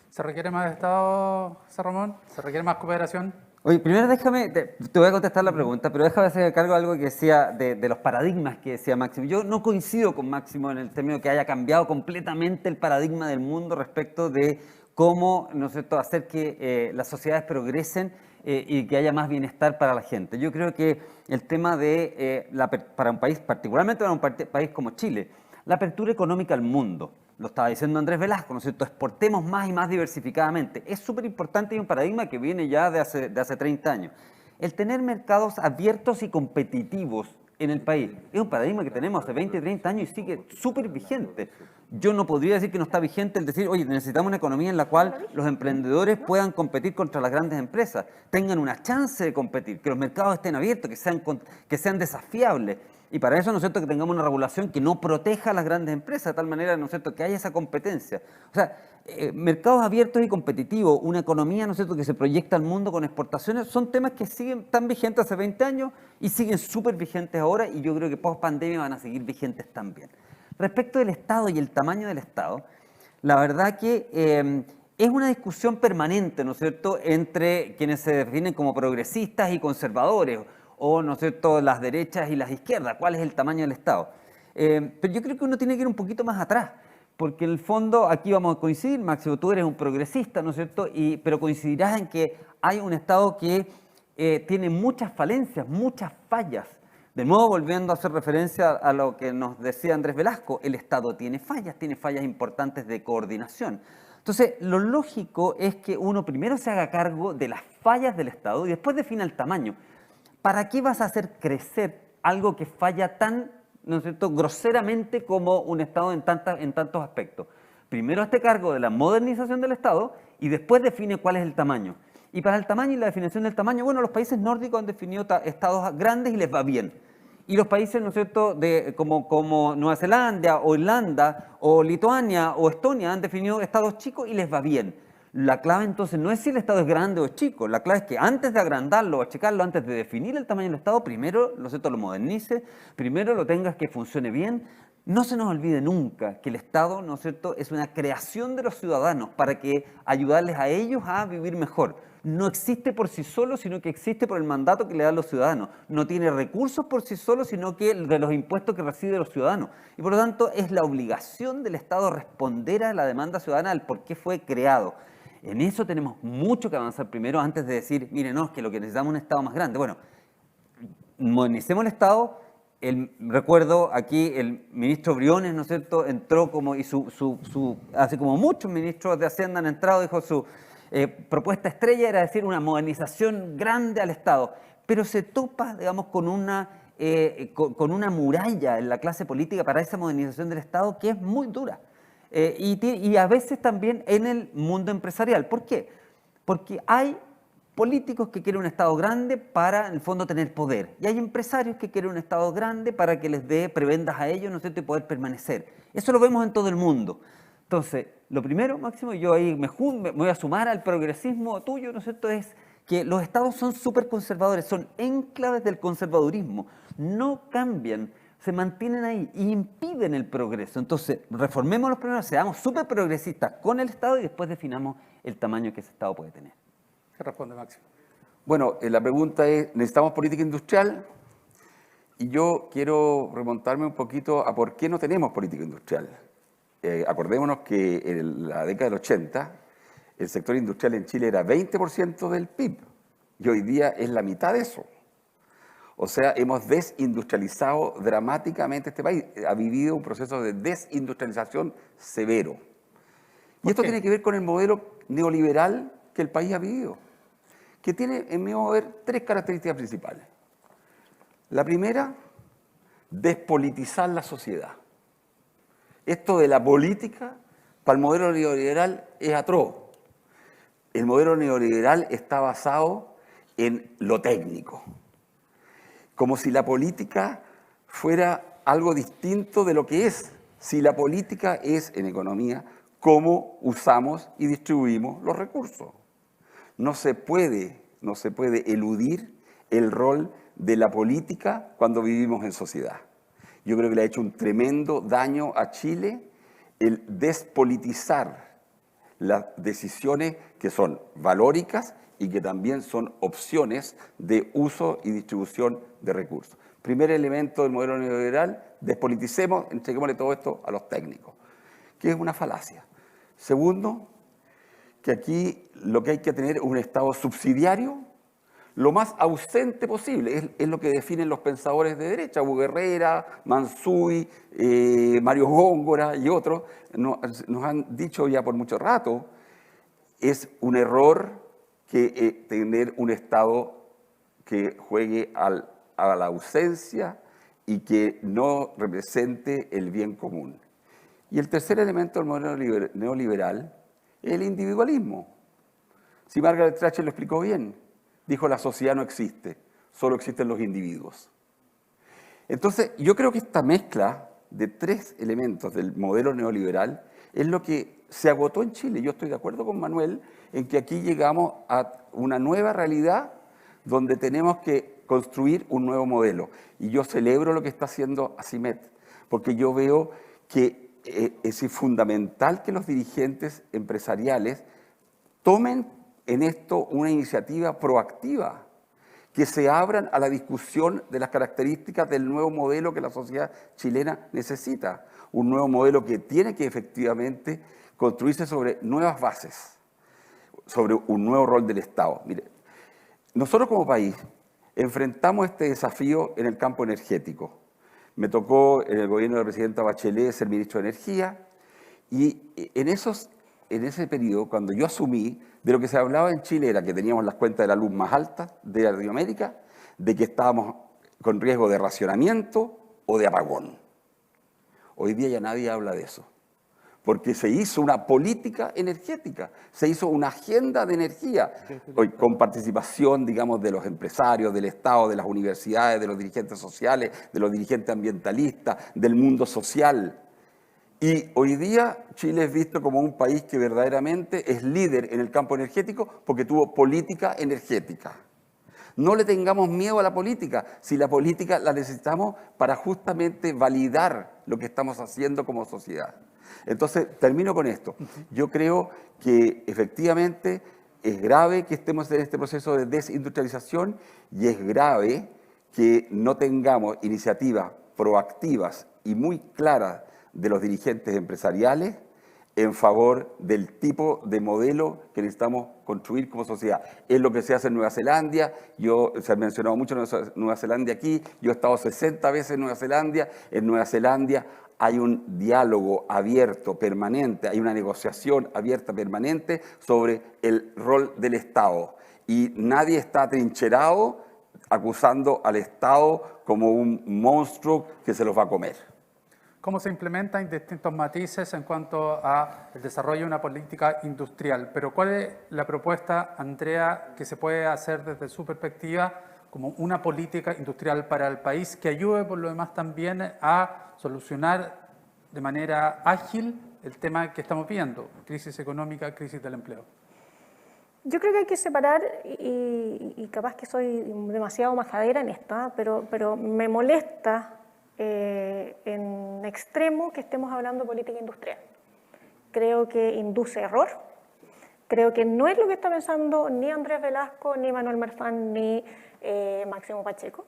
¿Se requiere más Estado, José Ramón? ¿Se requiere más cooperación? Oye, primero déjame, te voy a contestar la pregunta, pero déjame hacer cargo de algo que decía, de los paradigmas que decía Máximo. Yo no coincido con Máximo en el término que haya cambiado completamente el paradigma del mundo respecto de cómo, ¿no es cierto?, hacer que las sociedades progresen y que haya más bienestar para la gente. Yo creo que el tema de, para un país, particularmente para un país como Chile, la apertura económica al mundo, lo estaba diciendo Andrés Velasco, ¿no es cierto?, exportemos más y más diversificadamente. Es súper importante y un paradigma que viene ya de hace 30 años. El tener mercados abiertos y competitivos en el país es un paradigma que tenemos hace 20, 30 años y sigue súper vigente. Yo no podría decir que no está vigente el decir, oye, necesitamos una economía en la cual los emprendedores puedan competir contra las grandes empresas, tengan una chance de competir, que los mercados estén abiertos, que sean desafiables. Y para eso, ¿no es cierto?, que tengamos una regulación que no proteja a las grandes empresas, de tal manera, ¿no es cierto?, que haya esa competencia. O sea, mercados abiertos y competitivos, una economía, ¿no es cierto?, que se proyecta al mundo con exportaciones, son temas que siguen tan vigentes hace 20 años y siguen súper vigentes ahora, y yo creo que post pandemia van a seguir vigentes también. Respecto del Estado y el tamaño del Estado, la verdad que es una discusión permanente, ¿no es cierto?, entre quienes se definen como progresistas y conservadores, o, ¿no es cierto?, las derechas y las izquierdas, cuál es el tamaño del Estado. Pero yo creo que uno tiene que ir un poquito más atrás, porque en el fondo aquí vamos a coincidir, Máximo, tú eres un progresista, ¿no es cierto?, pero coincidirás en que hay un Estado que tiene muchas falencias, muchas fallas. De nuevo, volviendo a hacer referencia a lo que nos decía Andrés Velasco, el Estado tiene fallas importantes de coordinación. Entonces, lo lógico es que uno primero se haga cargo de las fallas del Estado y después defina el tamaño. ¿Para qué vas a hacer crecer algo que falla tan, ¿no es cierto?, groseramente como un Estado en tantos aspectos? Primero hazte cargo de la modernización del Estado y después define cuál es el tamaño. Y para el tamaño y la definición del tamaño, bueno, los países nórdicos han definido estados grandes y les va bien. Y los países, ¿no es cierto?, como Nueva Zelanda o Irlanda o Lituania o Estonia han definido estados chicos y les va bien. La clave entonces no es si el Estado es grande o es chico, la clave es que antes de agrandarlo o achicarlo, antes de definir el tamaño del Estado, primero lo modernice, primero lo tengas que funcione bien. No se nos olvide nunca que el Estado, ¿no es cierto?, es una creación de los ciudadanos para que ayudarles a ellos a vivir mejor. No existe por sí solo, sino que existe por el mandato que le dan los ciudadanos. No tiene recursos por sí solo, sino que de los impuestos que reciben los ciudadanos. Y por lo tanto es la obligación del Estado responder a la demanda ciudadana del por qué fue creado. En eso tenemos mucho que avanzar primero antes de decir, mire, no, es que lo que necesitamos es un Estado más grande. Bueno, modernicemos el Estado. Recuerdo aquí el ministro Briones, ¿no es cierto?, entró como, y así como muchos ministros de Hacienda han entrado, dijo su propuesta estrella era decir una modernización grande al Estado, pero se topa, digamos, con una muralla en la clase política para esa modernización del Estado que es muy dura. Y a veces también en el mundo empresarial. ¿Por qué? Porque hay políticos que quieren un Estado grande para, en el fondo, tener poder. Y hay empresarios que quieren un Estado grande para que les dé prebendas a ellos, ¿no es cierto?, y poder permanecer. Eso lo vemos en todo el mundo. Entonces, lo primero, Máximo, yo ahí me voy a sumar al progresismo tuyo, ¿no es cierto?, es que los Estados son súper conservadores, son enclaves del conservadurismo, no cambian, se mantienen ahí y impiden el progreso. Entonces, reformemos los primeros, seamos súper progresistas con el Estado y después definamos el tamaño que ese Estado puede tener. ¿Qué responde Máximo? Bueno, la pregunta es, ¿necesitamos política industrial? Y yo quiero remontarme un poquito a por qué no tenemos política industrial. Acordémonos que en la década del 80 el sector industrial en Chile era 20% del PIB y hoy día es la mitad de eso. O sea, hemos desindustrializado dramáticamente este país. Ha vivido un proceso de desindustrialización severo. Y esto tiene que ver con el modelo neoliberal que el país ha vivido, que tiene, en mi modo de ver, tres características principales. La primera, despolitizar la sociedad. Esto de la política, para el modelo neoliberal, es atroz. El modelo neoliberal está basado en lo técnico, como si la política fuera algo distinto de lo que es. Si la política es, en economía, cómo usamos y distribuimos los recursos. No se puede eludir el rol de la política cuando vivimos en sociedad. Yo creo que le ha hecho un tremendo daño a Chile el despolitizar las decisiones que son valóricas y que también son opciones de uso y distribución de recursos. Primer elemento del modelo neoliberal, despoliticemos, entreguémosle todo esto a los técnicos, que es una falacia. Segundo, que aquí lo que hay que tener es un Estado subsidiario lo más ausente posible, es lo que definen los pensadores de derecha, Hugo Herrera, Mansuy, Mario Góngora y otros, nos han dicho ya por mucho rato, es un error que tener un Estado que juegue a la ausencia y que no represente el bien común. Y el tercer elemento del modelo neoliberal es el individualismo. Si Margaret Thatcher lo explicó bien, dijo la sociedad no existe, solo existen los individuos. Entonces, yo creo que esta mezcla de tres elementos del modelo neoliberal es lo que se agotó en Chile. Yo estoy de acuerdo con Manuel en que aquí llegamos a una nueva realidad donde tenemos que construir un nuevo modelo. Y yo celebro lo que está haciendo Asimet, porque yo veo que es fundamental que los dirigentes empresariales tomen en esto una iniciativa proactiva, que se abran a la discusión de las características del nuevo modelo que la sociedad chilena necesita. Un nuevo modelo que tiene que efectivamente construirse sobre nuevas bases, sobre un nuevo rol del Estado. Mire, nosotros como país enfrentamos este desafío en el campo energético. Me tocó en el gobierno de la presidenta Bachelet ser ministro de Energía y en ese periodo, cuando yo asumí, de lo que se hablaba en Chile era que teníamos las cuentas de la luz más altas de Latinoamérica, de que estábamos con riesgo de racionamiento o de apagón. Hoy día ya nadie habla de eso, porque se hizo una política energética, se hizo una agenda de energía, hoy, con participación, digamos, de los empresarios, del Estado, de las universidades, de los dirigentes sociales, de los dirigentes ambientalistas, del mundo social. Y hoy día Chile es visto como un país que verdaderamente es líder en el campo energético porque tuvo política energética. No le tengamos miedo a la política, si la política la necesitamos para justamente validar lo que estamos haciendo como sociedad. Entonces, termino con esto. Yo creo que efectivamente es grave que estemos en este proceso de desindustrialización y es grave que no tengamos iniciativas proactivas y muy claras de los dirigentes empresariales en favor del tipo de modelo que necesitamos construir como sociedad. Es lo que se hace en Nueva Zelanda, se ha mencionado mucho Nueva Zelanda aquí, yo he estado 60 veces en Nueva Zelanda hay un diálogo abierto, permanente, hay una negociación abierta, permanente sobre el rol del Estado y nadie está atrincherado acusando al Estado como un monstruo que se los va a comer. Cómo se implementa en distintos matices en cuanto al desarrollo de una política industrial. Pero ¿cuál es la propuesta, Andrea, que se puede hacer desde su perspectiva como una política industrial para el país que ayude por lo demás también a solucionar de manera ágil el tema que estamos viendo, crisis económica, crisis del empleo? Yo creo que hay que separar, y capaz que soy demasiado majadera en esta, pero me molesta en extremo que estemos hablando de política industrial. Creo que induce error, creo que no es lo que está pensando ni Andrés Velasco, ni Manuel Marfán, ni Máximo Pacheco.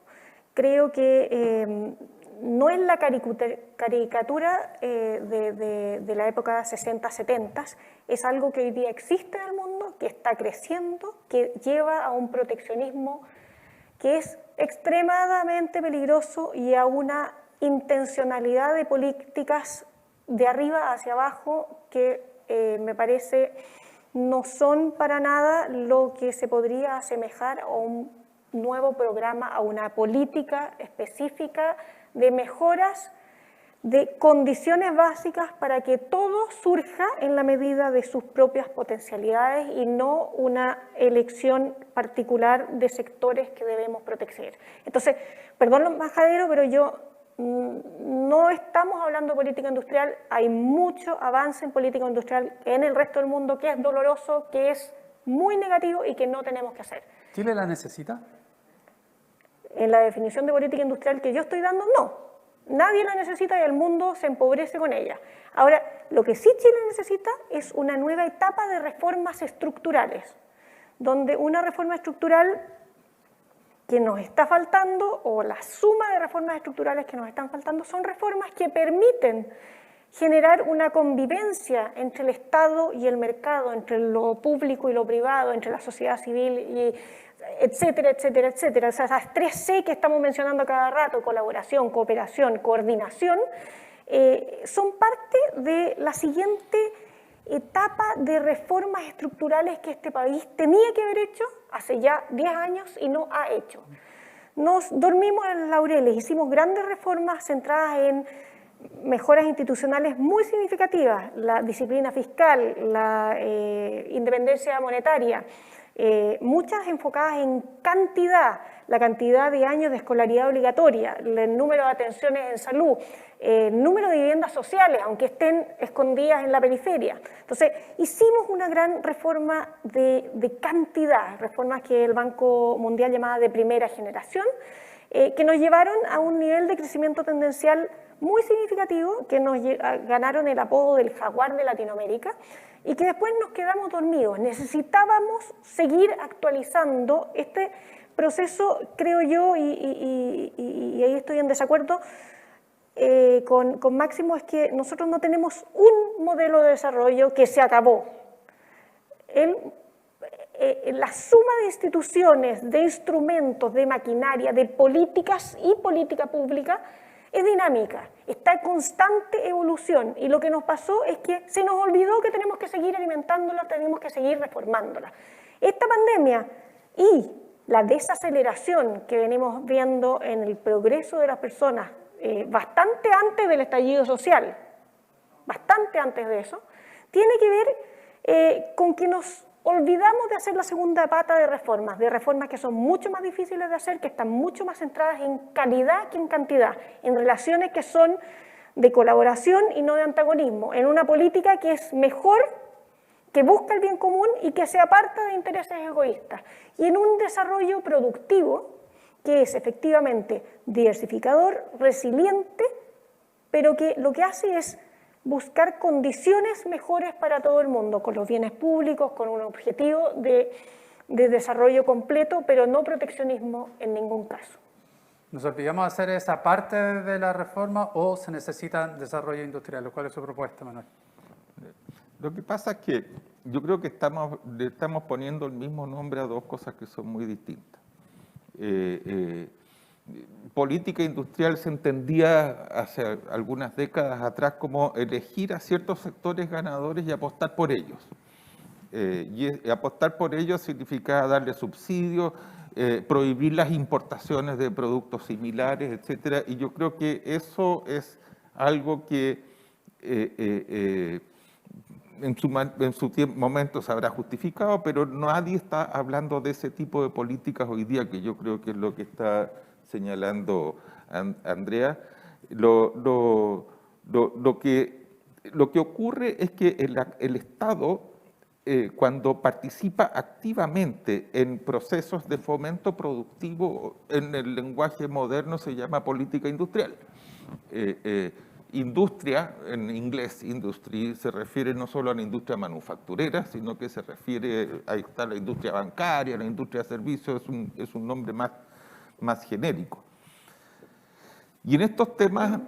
Creo que no es la caricatura de la época 60-70, es algo que hoy día existe en el mundo, que está creciendo, que lleva a un proteccionismo que es extremadamente peligroso y a una intencionalidad de políticas de arriba hacia abajo que me parece no son para nada lo que se podría asemejar a un nuevo programa, a una política específica de mejoras de condiciones básicas para que todo surja en la medida de sus propias potencialidades y no una elección particular de sectores que debemos proteger. Entonces, perdón lo majadero, pero no estamos hablando de política industrial, hay mucho avance en política industrial en el resto del mundo que es doloroso, que es muy negativo y que no tenemos que hacer. ¿Chile la necesita? En la definición de política industrial que yo estoy dando, no. Nadie la necesita y el mundo se empobrece con ella. Ahora, lo que sí Chile necesita es una nueva etapa de reformas estructurales, donde una reforma estructural que nos está faltando, o la suma de reformas estructurales que nos están faltando, son reformas que permiten generar una convivencia entre el Estado y el mercado, entre lo público y lo privado, entre la sociedad civil y etcétera, etcétera, etcétera. O sea, esas 3C que estamos mencionando cada rato, colaboración, cooperación, coordinación, son parte de la siguiente etapa de reformas estructurales que este país tenía que haber hecho hace ya 10 años y no ha hecho. Nos dormimos en los laureles, hicimos grandes reformas centradas en mejoras institucionales muy significativas, la disciplina fiscal, la independencia monetaria, muchas enfocadas en cantidad, la cantidad de años de escolaridad obligatoria, el número de atenciones en salud, el número de viviendas sociales, aunque estén escondidas en la periferia. Entonces, hicimos una gran reforma de cantidad, reformas que el Banco Mundial llamaba de primera generación, que nos llevaron a un nivel de crecimiento tendencial muy significativo, que nos ganaron el apodo del jaguar de Latinoamérica, y que después nos quedamos dormidos. Necesitábamos seguir actualizando este proceso, creo yo, y ahí estoy en desacuerdo con Máximo, es que nosotros no tenemos un modelo de desarrollo que se acabó. La suma de instituciones, de instrumentos, de maquinaria, de políticas y política pública es dinámica, está en constante evolución, y lo que nos pasó es que se nos olvidó que tenemos que seguir alimentándola, tenemos que seguir reformándola. Esta pandemia y la desaceleración que venimos viendo en el progreso de las personas bastante antes del estallido social, bastante antes de eso, tiene que ver con que nos olvidamos de hacer la segunda pata de reformas que son mucho más difíciles de hacer, que están mucho más centradas en calidad que en cantidad, en relaciones que son de colaboración y no de antagonismo, en una política que es mejor, que busca el bien común y que se aparta de intereses egoístas, y en un desarrollo productivo que es efectivamente diversificador, resiliente, pero que lo que hace es buscar condiciones mejores para todo el mundo, con los bienes públicos, con un objetivo de desarrollo completo, pero no proteccionismo en ningún caso. ¿Nos olvidamos de hacer esa parte de la reforma o se necesita desarrollo industrial? ¿Cuál es su propuesta, Manuel? Lo que pasa es que yo creo que estamos poniendo el mismo nombre a dos cosas que son muy distintas. Política industrial se entendía hace algunas décadas atrás como elegir a ciertos sectores ganadores y apostar por ellos. Y apostar por ellos significaba darle subsidios, prohibir las importaciones de productos similares, etcétera. Y yo creo que eso es algo que en su momento se habrá justificado, pero nadie está hablando de ese tipo de políticas hoy día, que yo creo que es lo que está señalando Andrea. Lo que ocurre es que el Estado, cuando participa activamente en procesos de fomento productivo, en el lenguaje moderno se llama política industrial. Industria, en inglés, industry, se refiere no solo a la industria manufacturera, sino que se refiere, ahí está la industria bancaria, la industria de servicios, es un nombre más genérico. Y en estos temas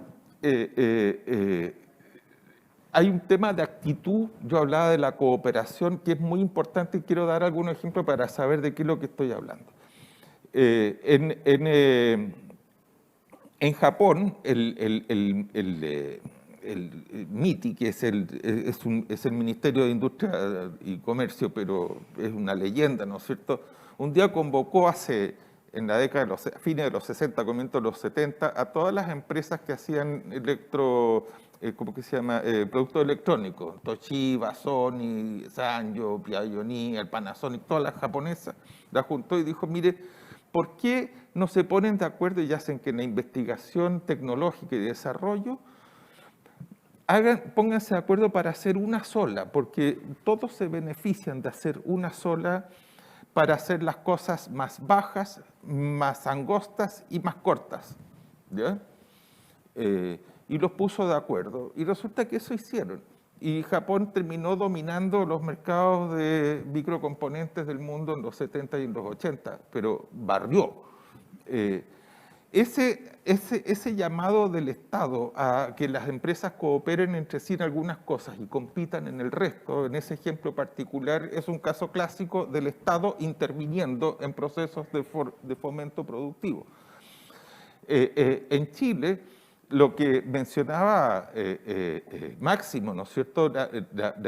hay un tema de actitud. Yo hablaba de la cooperación, que es muy importante, y quiero dar algunos ejemplos para saber de qué es lo que estoy hablando. En Japón, el MITI, que es el Ministerio de Industria y Comercio, pero es una leyenda, ¿no es cierto?, un día convocó en la década de fines de los 60, comienzos de los 70, a todas las empresas que hacían productos electrónicos, Toshiba, Sony, Sanyo, Pioneer, el Panasonic, todas las japonesas, las juntó y dijo, mire, ¿por qué no se ponen de acuerdo y hacen que en la investigación tecnológica y desarrollo pónganse de acuerdo para hacer una sola? Porque todos se benefician de hacer una sola para hacer las cosas más bajas, más angostas y más cortas, ¿ya? y los puso de acuerdo. Y resulta que eso hicieron. Y Japón terminó dominando los mercados de microcomponentes del mundo en los 70 y en los 80, pero barrió. Ese llamado del Estado a que las empresas cooperen entre sí en algunas cosas y compitan en el resto, en ese ejemplo particular, es un caso clásico del Estado interviniendo en procesos de fomento productivo. En Chile, lo que mencionaba Máximo, ¿no es cierto?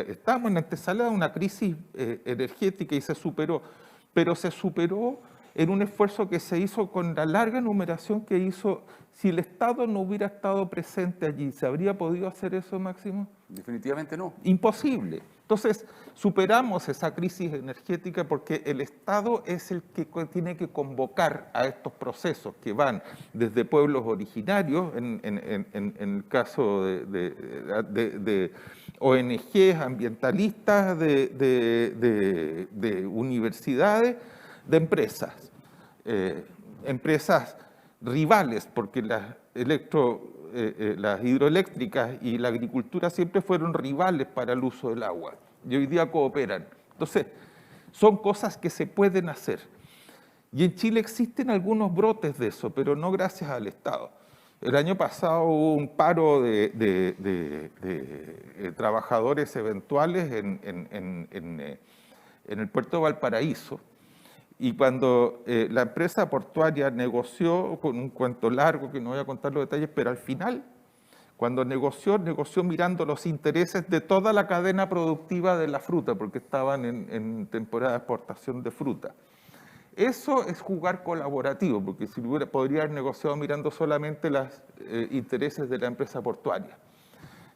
Estábamos en la antesala de una crisis energética y se superó, pero se superó en un esfuerzo que se hizo con la larga numeración que hizo. Si el Estado no hubiera estado presente allí, ¿se habría podido hacer eso, Máximo? Definitivamente no. Imposible. Entonces, superamos esa crisis energética porque el Estado es el que tiene que convocar a estos procesos que van desde pueblos originarios, en el caso de ONGs ambientalistas, de universidades, de empresas, empresas rivales, porque las hidroeléctricas y la agricultura siempre fueron rivales para el uso del agua y hoy día cooperan. Entonces, son cosas que se pueden hacer. Y en Chile existen algunos brotes de eso, pero no gracias al Estado. El año pasado hubo un paro de trabajadores eventuales en el puerto de Valparaíso. Y cuando la empresa portuaria negoció, con un cuento largo que no voy a contar los detalles, pero al final, cuando negoció mirando los intereses de toda la cadena productiva de la fruta, porque estaban en temporada de exportación de fruta. Eso es jugar colaborativo, porque si podría haber negociado mirando solamente los intereses de la empresa portuaria.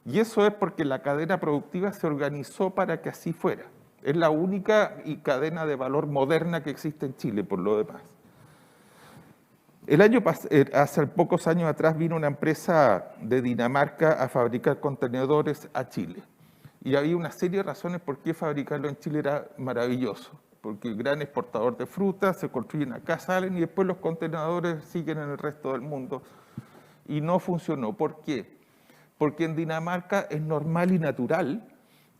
Y eso es porque la cadena productiva se organizó para que así fuera. Es la única cadena de valor moderna que existe en Chile, por lo demás. Hace pocos años atrás vino una empresa de Dinamarca a fabricar contenedores a Chile. Y había una serie de razones por qué fabricarlo en Chile era maravilloso. Porque el gran exportador de frutas, se construyen acá, salen y después los contenedores siguen en el resto del mundo. Y no funcionó. ¿Por qué? Porque en Dinamarca es normal y natural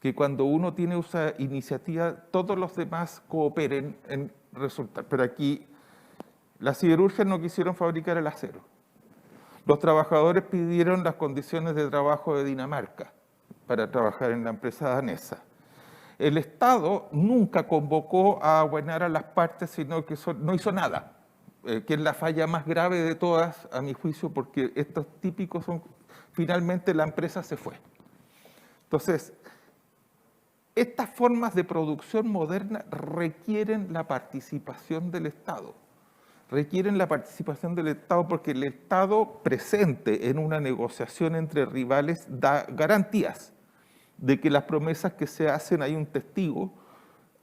que cuando uno tiene esa iniciativa, todos los demás cooperen en resultar. Pero aquí las siderurgias no quisieron fabricar el acero. Los trabajadores pidieron las condiciones de trabajo de Dinamarca para trabajar en la empresa danesa. El Estado nunca convocó a abuenar a las partes, sino que no hizo nada, que es la falla más grave de todas, a mi juicio, porque estos típicos son, finalmente la empresa se fue. Entonces, estas formas de producción moderna requieren la participación del Estado. Requieren la participación del Estado porque el Estado presente en una negociación entre rivales da garantías de que las promesas que se hacen hay un testigo,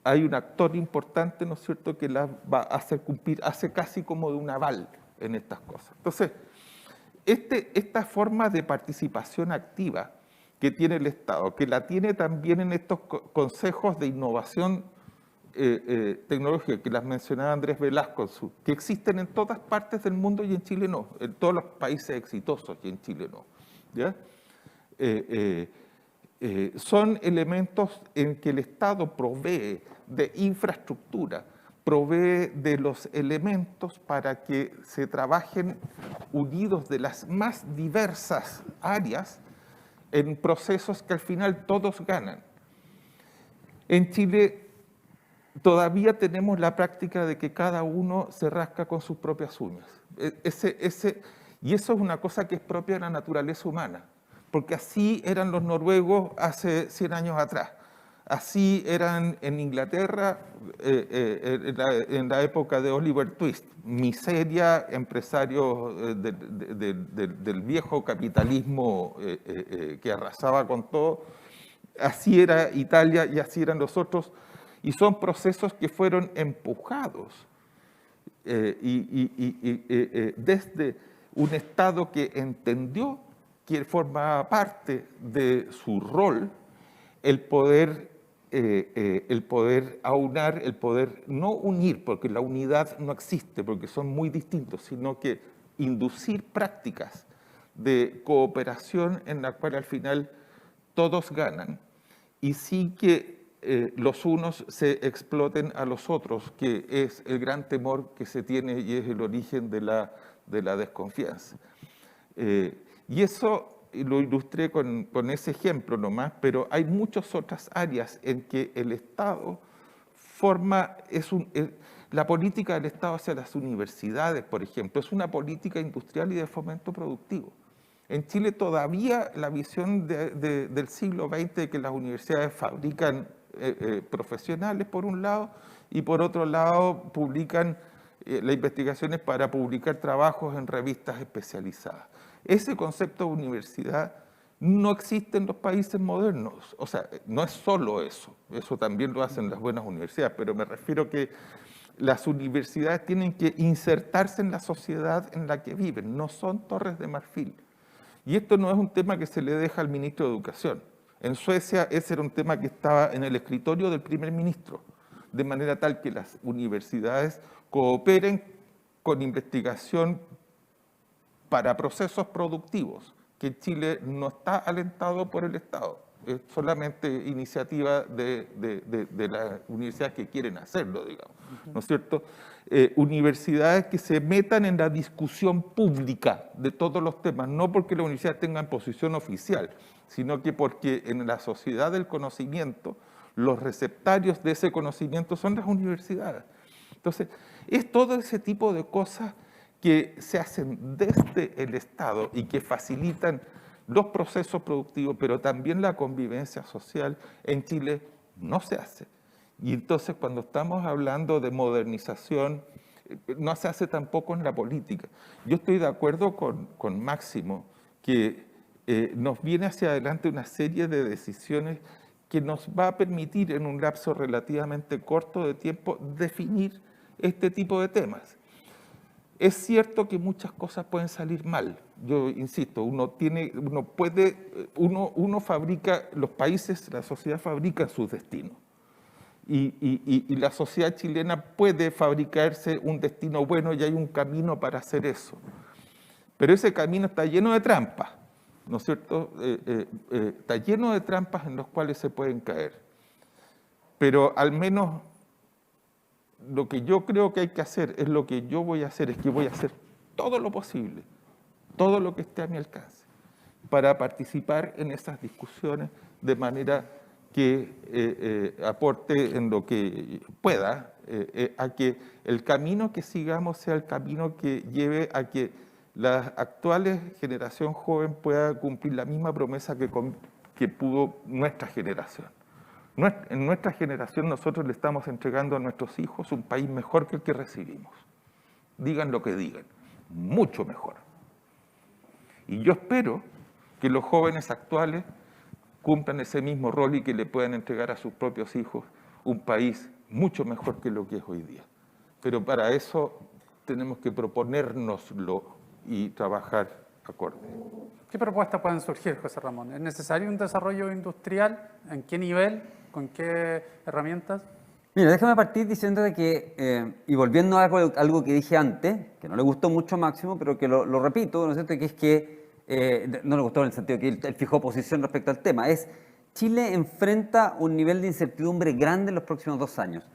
hay un actor importante, ¿no es cierto?, que las va a hacer cumplir, hace casi como de un aval en estas cosas. Entonces, esta forma de participación activa que tiene el Estado, que la tiene también en estos consejos de innovación tecnológica que las mencionaba Andrés Velasco, que existen en todas partes del mundo y en Chile no, en todos los países exitosos y en Chile no. ¿Ya? Son elementos en que el Estado provee de infraestructura, provee de los elementos para que se trabajen unidos de las más diversas áreas en procesos que al final todos ganan. En Chile todavía tenemos la práctica de que cada uno se rasca con sus propias uñas. Y eso es una cosa que es propia de la naturaleza humana, porque así eran los noruegos hace 100 años atrás. Así eran en Inglaterra en la época de Oliver Twist. Miseria, empresarios del viejo capitalismo que arrasaba con todo. Así era Italia y así eran los otros. Y son procesos que fueron empujados desde un Estado que entendió que formaba parte de su rol el poder aunar, el poder no unir, porque la unidad no existe, porque son muy distintos, sino que inducir prácticas de cooperación en la cual al final todos ganan y sí que los unos se exploten a los otros, que es el gran temor que se tiene y es el origen de la desconfianza. Y eso lo ilustré con ese ejemplo nomás, pero hay muchas otras áreas en que el Estado la política del Estado hacia las universidades, por ejemplo, es una política industrial y de fomento productivo. En Chile todavía la visión del siglo XX de que las universidades fabrican profesionales por un lado y por otro lado publican las investigaciones para publicar trabajos en revistas especializadas. Ese concepto de universidad no existe en los países modernos. O sea, no es solo eso, eso también lo hacen las buenas universidades, pero me refiero que las universidades tienen que insertarse en la sociedad en la que viven, no son torres de marfil. Y esto no es un tema que se le deja al ministro de Educación. En Suecia ese era un tema que estaba en el escritorio del primer ministro, de manera tal que las universidades cooperen con investigación para procesos productivos, que en Chile no está alentado por el Estado, es solamente iniciativa de las universidades que quieren hacerlo, digamos, ¿no es cierto? Universidades que se metan en la discusión pública de todos los temas, no porque las universidades tengan posición oficial, sino que porque en la sociedad del conocimiento, los receptarios de ese conocimiento son las universidades. Entonces, es todo ese tipo de cosas que se hacen desde el Estado y que facilitan los procesos productivos, pero también la convivencia social en Chile no se hace. Y entonces cuando estamos hablando de modernización, no se hace tampoco en la política. Yo estoy de acuerdo con Máximo que nos viene hacia adelante una serie de decisiones que nos va a permitir en un lapso relativamente corto de tiempo definir este tipo de temas. Es cierto que muchas cosas pueden salir mal. Yo insisto, uno fabrica, los países, la sociedad fabrica sus destinos. Y la sociedad chilena puede fabricarse un destino bueno y hay un camino para hacer eso. Pero ese camino está lleno de trampas, ¿no es cierto? Está lleno de trampas en las cuales se pueden caer. Pero al menos lo que yo creo que hay que hacer es lo que yo voy a hacer, es que voy a hacer todo lo posible, todo lo que esté a mi alcance, para participar en esas discusiones de manera que aporte en lo que pueda a que el camino que sigamos sea el camino que lleve a que la actual generación joven pueda cumplir la misma promesa que pudo nuestra generación. En nuestra generación nosotros le estamos entregando a nuestros hijos un país mejor que el que recibimos. Digan lo que digan, mucho mejor. Y yo espero que los jóvenes actuales cumplan ese mismo rol y que le puedan entregar a sus propios hijos un país mucho mejor que lo que es hoy día. Pero para eso tenemos que proponérnoslo y trabajar acorde. ¿Qué propuestas pueden surgir, José Ramón? ¿Es necesario un desarrollo industrial? ¿En qué nivel? ¿Con qué herramientas? Mira, déjame partir diciendo de que, y volviendo a algo que dije antes, que no le gustó mucho a Máximo, pero que lo repito, ¿no es cierto?, que es que no le gustó en el sentido que él fijó posición respecto al tema, es Chile enfrenta un nivel de incertidumbre grande en los próximos 2 años.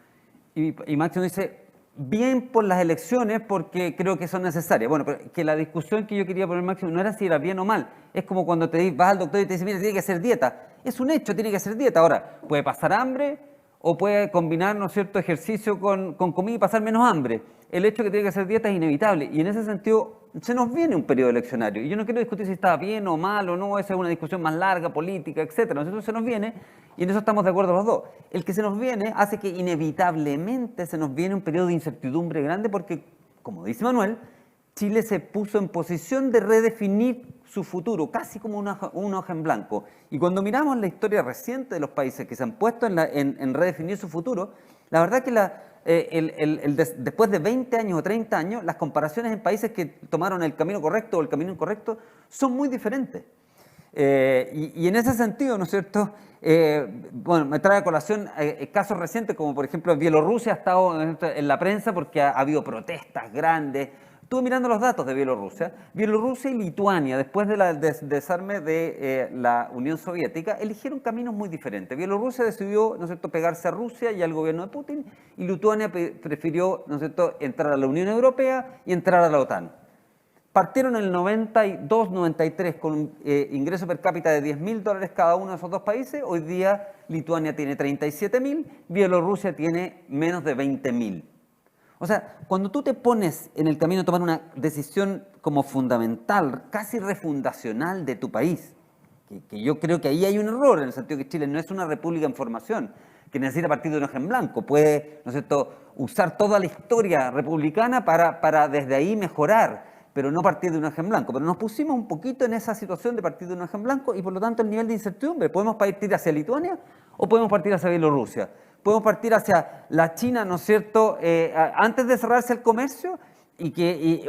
Y Máximo dice, bien por las elecciones, porque creo que son necesarias. Bueno, pero que la discusión que yo quería poner, Máximo, no era si era bien o mal. Es como cuando vas al doctor y te dice, mira, tiene que hacer dieta. Es un hecho, tiene que hacer dieta. Ahora, puede pasar hambre o puede combinar, ¿no es cierto?, ejercicio con comida y pasar menos hambre. El hecho de que tiene que hacer dieta es inevitable. Y en ese sentido, se nos viene un periodo eleccionario. Y yo no quiero discutir si está bien o mal o no, esa es una discusión más larga, política, etc. Nosotros se nos viene, y en eso estamos de acuerdo los dos. El que se nos viene hace que inevitablemente se nos viene un periodo de incertidumbre grande porque, como dice Manuel, Chile se puso en posición de redefinir su futuro, casi como una hoja en blanco. Y cuando miramos la historia reciente de los países que se han puesto en redefinir su futuro, la verdad que después de 20 años o 30 años, las comparaciones en países que tomaron el camino correcto o el camino incorrecto son muy diferentes. Y en ese sentido, ¿no es cierto?, bueno, me trae a colación casos recientes como por ejemplo Bielorrusia ha estado en la prensa porque ha habido protestas grandes Estuve mirando los datos de Bielorrusia. Bielorrusia y Lituania, después del desarme de la Unión Soviética, eligieron caminos muy diferentes. Bielorrusia decidió, ¿no es cierto?, pegarse a Rusia y al gobierno de Putin, y Lituania prefirió, ¿no es cierto?, entrar a la Unión Europea y entrar a la OTAN. Partieron en el 92-93 con un ingreso per cápita de $10.000 cada uno de esos dos países. Hoy día Lituania tiene 37.000, Bielorrusia tiene menos de 20.000. O sea, cuando tú te pones en el camino de tomar una decisión como fundamental, casi refundacional de tu país, que yo creo que ahí hay un error, en el sentido que Chile no es una república en formación, que necesita partir de un hoja en blanco, puede, ¿no es cierto?, usar toda la historia republicana para desde ahí mejorar, pero no partir de un hoja en blanco. Pero nos pusimos un poquito en esa situación de partir de un hoja en blanco y por lo tanto el nivel de incertidumbre, ¿podemos partir hacia Lituania o podemos partir hacia Bielorrusia? Podemos partir hacia la China, ¿no es cierto?, antes de cerrarse el comercio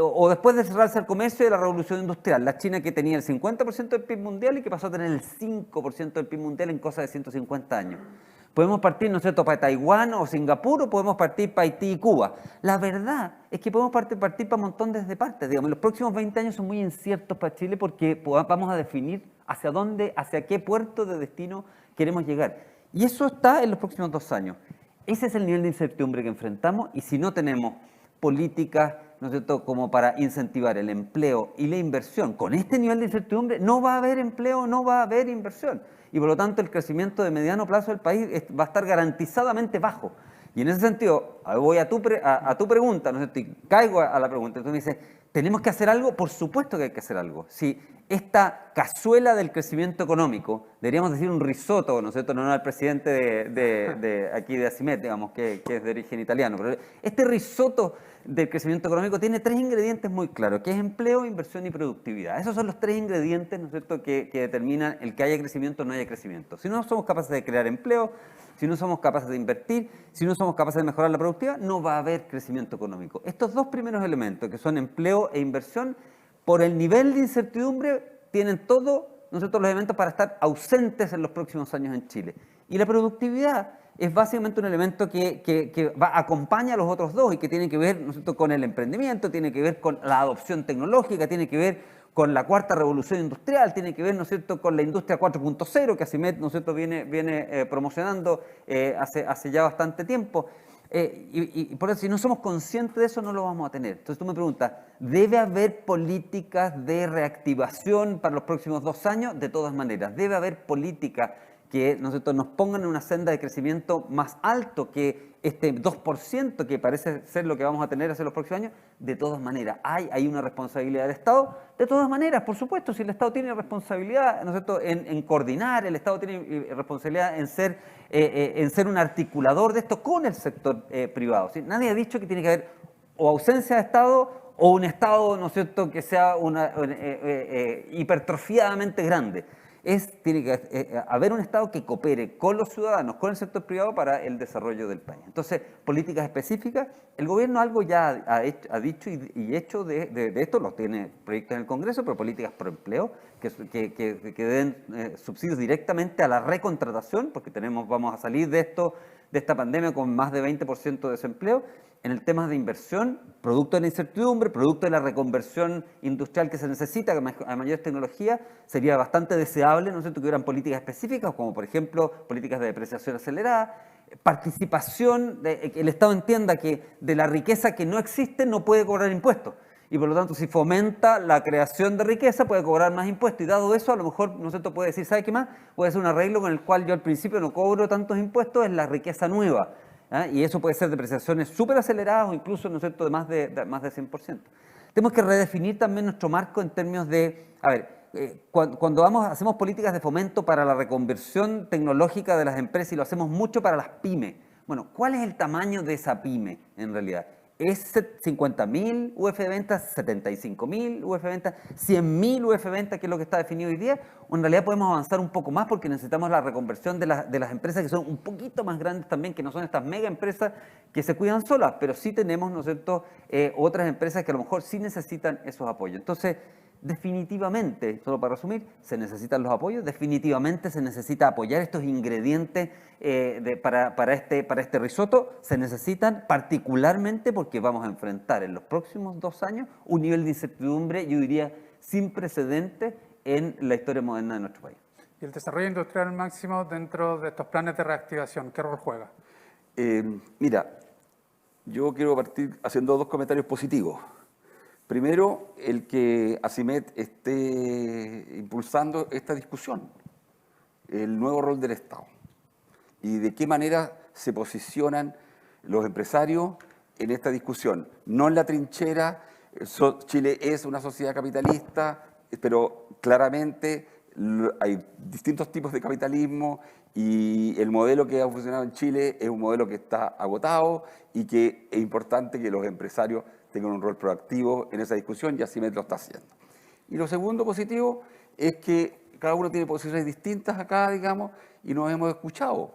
o después de cerrarse el comercio de la revolución industrial. La China que tenía el 50% del PIB mundial y que pasó a tener el 5% del PIB mundial en cosa de 150 años. Podemos partir, ¿no es cierto?, para Taiwán o Singapur, o podemos partir para Haití y Cuba. La verdad es que podemos partir para un montón de partes. Digamos, los próximos 20 años son muy inciertos para Chile porque vamos a definir hacia dónde, hacia qué puerto de destino queremos llegar. Y eso está en los próximos 2 años. Ese es el nivel de incertidumbre que enfrentamos, y si no tenemos políticas, ¿no es cierto?, como para incentivar el empleo y la inversión, con este nivel de incertidumbre no va a haber empleo, no va a haber inversión. Y por lo tanto el crecimiento de mediano plazo del país va a estar garantizadamente bajo. Y en ese sentido, voy a tu pregunta, ¿no es cierto?, y caigo a la pregunta. Entonces me dice, ¿tenemos que hacer algo? Por supuesto que hay que hacer algo. Si esta cazuela del crecimiento económico, deberíamos decir un risotto, ¿no es cierto?, no al presidente de aquí de Asimet, digamos, que es de origen italiano, pero este risotto del crecimiento económico tiene 3 ingredientes muy claros, que es empleo, inversión y productividad. Esos son los 3 ingredientes, ¿no es cierto?, que determinan el que haya crecimiento o no haya crecimiento. Si no somos capaces de crear empleo, si no somos capaces de invertir, si no somos capaces de mejorar la productividad, no va a haber crecimiento económico. Estos 2 primeros elementos, que son empleo e inversión, por el nivel de incertidumbre, tienen todos, ¿no es cierto?, los elementos para estar ausentes en los próximos años en Chile. Y la productividad es básicamente un elemento que acompaña a los otros 2 y que tiene que ver, ¿no es cierto?, con el emprendimiento, tiene que ver con la adopción tecnológica, tiene que ver con la 4ª revolución industrial, tiene que ver, ¿no es cierto?, con la industria 4.0 que Asimet, ¿no es cierto?, viene promocionando hace ya bastante tiempo. Y por eso, si no somos conscientes de eso, no lo vamos a tener. Entonces tú me preguntas, ¿debe haber políticas de reactivación para los próximos 2 años? De todas maneras, debe haber políticas que, ¿no es cierto?, nos pongan en una senda de crecimiento más alto que este 2% que parece ser lo que vamos a tener hacia los próximos años. De todas maneras, hay una responsabilidad del Estado. De todas maneras, por supuesto, si el Estado tiene responsabilidad, ¿no es cierto?, en coordinar, el Estado tiene responsabilidad en ser un articulador de esto con el sector privado. ¿Sí? Nadie ha dicho que tiene que haber o ausencia de Estado o un Estado, ¿no es cierto?, que sea hipertrofiadamente grande. Tiene que haber un Estado que coopere con los ciudadanos, con el sector privado para el desarrollo del país. Entonces, políticas específicas, el gobierno algo ya ha dicho y hecho de esto, lo tiene proyectos en el Congreso, pero políticas por empleo, que den subsidios directamente a la recontratación, porque vamos a salir de esta pandemia con más de 20% de desempleo. En el tema de inversión, producto de la incertidumbre, producto de la reconversión industrial que se necesita a mayores tecnologías, sería bastante deseable, ¿no es cierto?, que hubieran políticas específicas, como por ejemplo políticas de depreciación acelerada, participación, que el Estado entienda que de la riqueza que no existe no puede cobrar impuestos. Y por lo tanto, si fomenta la creación de riqueza, puede cobrar más impuestos. Y dado eso, a lo mejor, ¿no es cierto?, puede decir, ¿sabe qué más? Puede hacer un arreglo con el cual yo al principio no cobro tantos impuestos, es la riqueza nueva. Y eso puede ser depreciaciones súper aceleradas o incluso, ¿no es cierto?, de más de 100%. Tenemos que redefinir también nuestro marco en términos de, cuando hacemos políticas de fomento para la reconversión tecnológica de las empresas y lo hacemos mucho para las pymes. Bueno, ¿cuál es el tamaño de esa pyme en realidad? ¿Es 50.000 UF de ventas, 75.000 UF de ventas, 100.000 UF de ventas, que es lo que está definido hoy día? ¿O en realidad podemos avanzar un poco más porque necesitamos la reconversión de las empresas que son un poquito más grandes también, que no son estas mega empresas que se cuidan solas, pero sí tenemos, ¿no es cierto?, otras empresas que a lo mejor sí necesitan esos apoyos? Entonces, definitivamente, solo para resumir, se necesitan los apoyos, definitivamente se necesita apoyar estos ingredientes para este risotto, se necesitan particularmente porque vamos a enfrentar en los próximos 2 años un nivel de incertidumbre, yo diría, sin precedentes en la historia moderna de nuestro país. ¿Y el desarrollo industrial máximo dentro de estos planes de reactivación, qué rol juega? Mira, yo quiero partir haciendo 2 comentarios positivos. Primero, el que ACIMED esté impulsando esta discusión, el nuevo rol del Estado y de qué manera se posicionan los empresarios en esta discusión. No en la trinchera, Chile es una sociedad capitalista, pero claramente hay distintos tipos de capitalismo y el modelo que ha funcionado en Chile es un modelo que está agotado y que es importante que los empresarios tengan un rol proactivo en esa discusión y ACIMED lo está haciendo. Y lo segundo positivo es que cada uno tiene posiciones distintas acá, digamos, y nos hemos escuchado,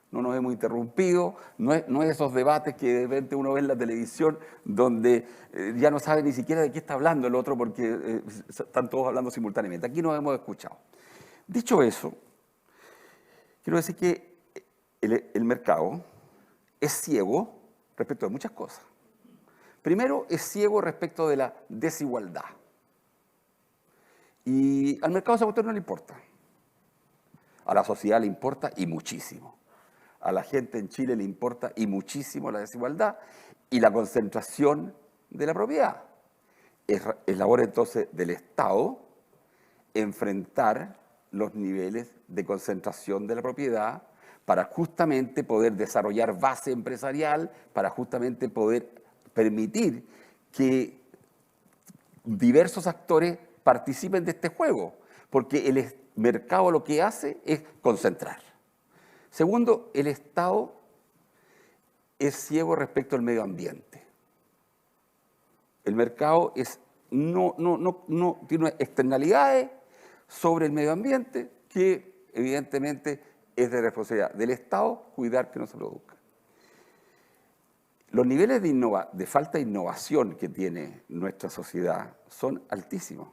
no nos hemos interrumpido, no es esos debates que de repente uno ve en la televisión donde ya no sabe ni siquiera de qué está hablando el otro porque están todos hablando simultáneamente. Aquí nos hemos escuchado. Dicho eso, quiero decir que el mercado es ciego respecto de muchas cosas. Primero, es ciego respecto de la desigualdad. Y al mercado esa cuestión no le importa. A la sociedad le importa y muchísimo. A la gente en Chile le importa y muchísimo la desigualdad y la concentración de la propiedad. Es labor entonces del Estado enfrentar los niveles de concentración de la propiedad para justamente poder desarrollar base empresarial, para justamente poder permitir que diversos actores participen de este juego, porque el mercado lo que hace es concentrar. Segundo, el Estado es ciego respecto al medio ambiente. El mercado no tiene externalidades sobre el medio ambiente que evidentemente es de responsabilidad del Estado cuidar que no se produzca. Los niveles de falta de innovación que tiene nuestra sociedad son altísimos.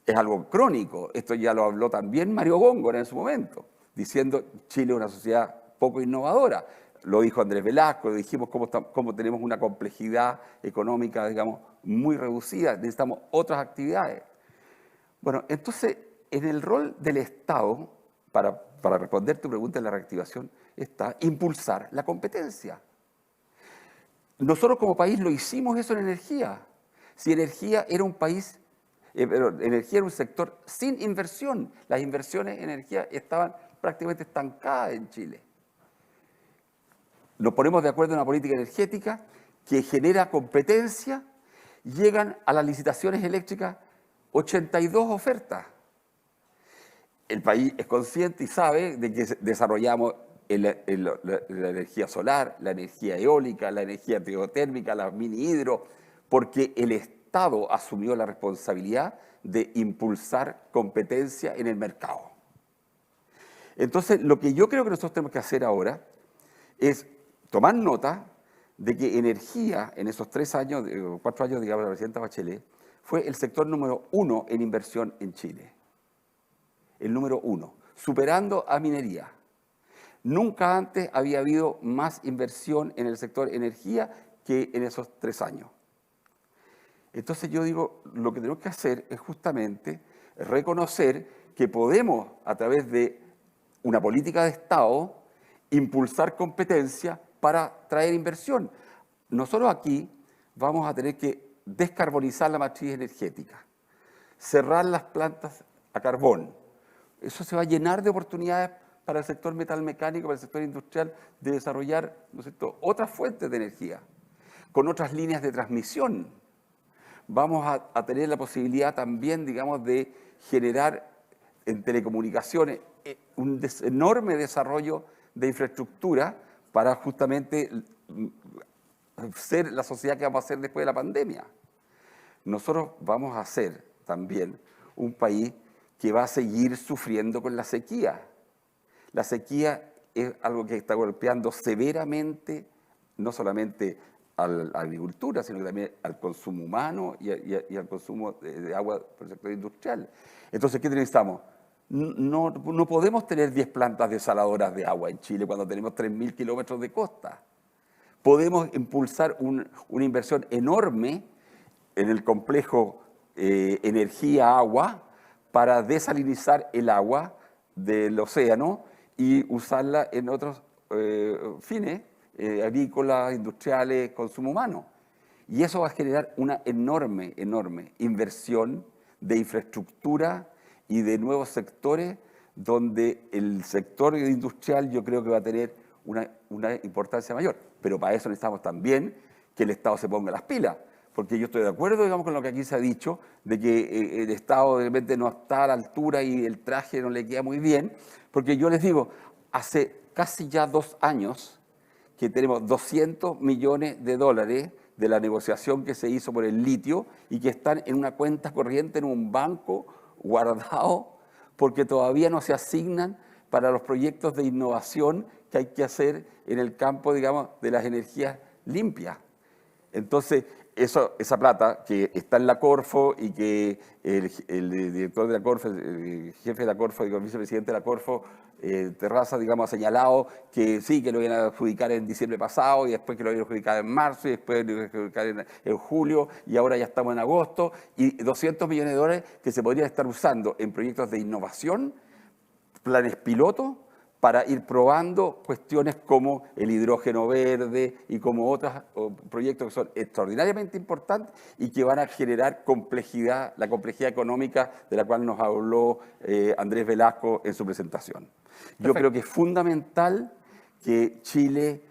Es algo crónico. Esto ya lo habló también Mario Góngora en su momento, diciendo Chile es una sociedad poco innovadora. Lo dijo Andrés Velasco, lo dijimos cómo tenemos una complejidad económica, digamos, muy reducida, necesitamos otras actividades. Bueno, entonces, en el rol del Estado, para responder tu pregunta en la reactivación, está impulsar la competencia. Nosotros como país lo hicimos eso en energía. Si energía era un país, energía era un sector sin inversión. Las inversiones en energía estaban prácticamente estancadas en Chile. Nos ponemos de acuerdo en una política energética que genera competencia, llegan a las licitaciones eléctricas 82 ofertas. El país es consciente y sabe de que desarrollamos la energía solar, la energía eólica, la energía geotérmica, la mini hidro, porque el Estado asumió la responsabilidad de impulsar competencia en el mercado. Entonces, lo que yo creo que nosotros tenemos que hacer ahora es tomar nota de que energía, en esos 3 años, 4 años, digamos, de la presidenta Bachelet, fue el sector número 1 en inversión en Chile. El número 1, superando a minería. Nunca antes había habido más inversión en el sector energía que en esos 3 años. Entonces yo digo, lo que tenemos que hacer es justamente reconocer que podemos, a través de una política de Estado, impulsar competencia para traer inversión. Nosotros aquí vamos a tener que descarbonizar la matriz energética, cerrar las plantas a carbón. Eso se va a llenar de oportunidades para el sector metalmecánico, para el sector industrial, de desarrollar, ¿no es cierto?, otras fuentes de energía, con otras líneas de transmisión. Vamos a tener la posibilidad también, digamos, de generar en telecomunicaciones un enorme desarrollo de infraestructura para justamente ser la sociedad que vamos a ser después de la pandemia. Nosotros vamos a ser también un país que va a seguir sufriendo con la sequía. La sequía es algo que está golpeando severamente no solamente a la agricultura, sino que también al consumo humano y al consumo de agua por el sector industrial. Entonces, ¿qué necesitamos? No podemos tener 10 plantas desaladoras de agua en Chile cuando tenemos 3.000 kilómetros de costa. Podemos impulsar una inversión enorme en el complejo energía-agua para desalinizar el agua del océano y usarla en otros fines, agrícolas, industriales, consumo humano. Y eso va a generar una enorme inversión de infraestructura y de nuevos sectores, donde el sector industrial yo creo que va a tener una importancia mayor. Pero para eso necesitamos también que el Estado se ponga las pilas. Porque yo estoy de acuerdo, digamos, con lo que aquí se ha dicho, de que el Estado de repente no está a la altura y el traje no le queda muy bien, porque yo les digo, hace casi ya 2 años que tenemos 200 millones de dólares de la negociación que se hizo por el litio y que están en una cuenta corriente en un banco guardado porque todavía no se asignan para los proyectos de innovación que hay que hacer en el campo, digamos, de las energías limpias. Entonces, esa plata que está en la Corfo y que el director de la Corfo, el jefe de la Corfo, el vicepresidente de la Corfo, Terraza, digamos, ha señalado que sí, que lo iban a adjudicar en diciembre pasado y después que lo iban a adjudicar en marzo y después lo iban a adjudicar en julio y ahora ya estamos en agosto y 200 millones de dólares que se podrían estar usando en proyectos de innovación, planes pilotos, para ir probando cuestiones como el hidrógeno verde y como otros proyectos que son extraordinariamente importantes y que van a generar complejidad, la complejidad económica de la cual nos habló Andrés Velasco en su presentación. Perfecto. Yo creo que es fundamental que Chile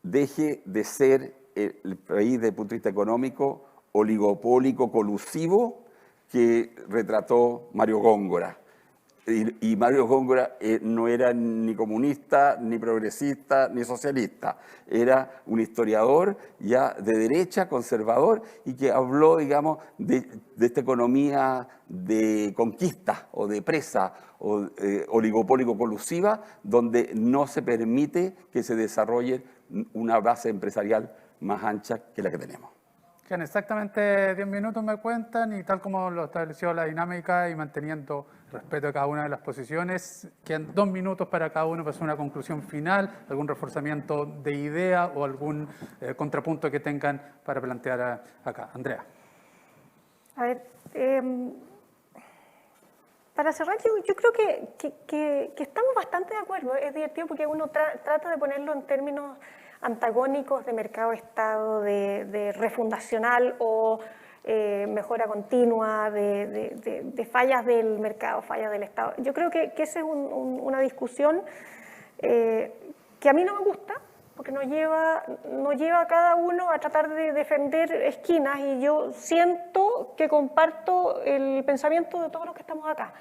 deje de ser el país desde el punto de vista económico oligopólico, colusivo, que retrató Mario Góngora. Y Mario Góngora no era ni comunista, ni progresista, ni socialista. Era un historiador ya de derecha, conservador, y que habló, digamos, de esta economía de conquista o de presa o oligopólico-colusiva, donde no se permite que se desarrolle una base empresarial más ancha que la que tenemos. Quedan exactamente 10 minutos, me cuentan, y tal como lo estableció la dinámica y manteniendo respeto a cada una de las posiciones, quedan 2 minutos para cada uno para hacer una conclusión final, algún reforzamiento de idea o algún contrapunto que tengan para plantear acá. Andrea. A ver, para cerrar, yo creo que estamos bastante de acuerdo. Es divertido porque uno trata de ponerlo en términos antagónicos de mercado-estado, de refundacional o mejora continua, de fallas del mercado, fallas del Estado. Yo creo que esa es una discusión que a mí no me gusta, porque nos lleva a cada uno a tratar de defender esquinas, y yo siento que comparto el pensamiento de todos los que estamos acá.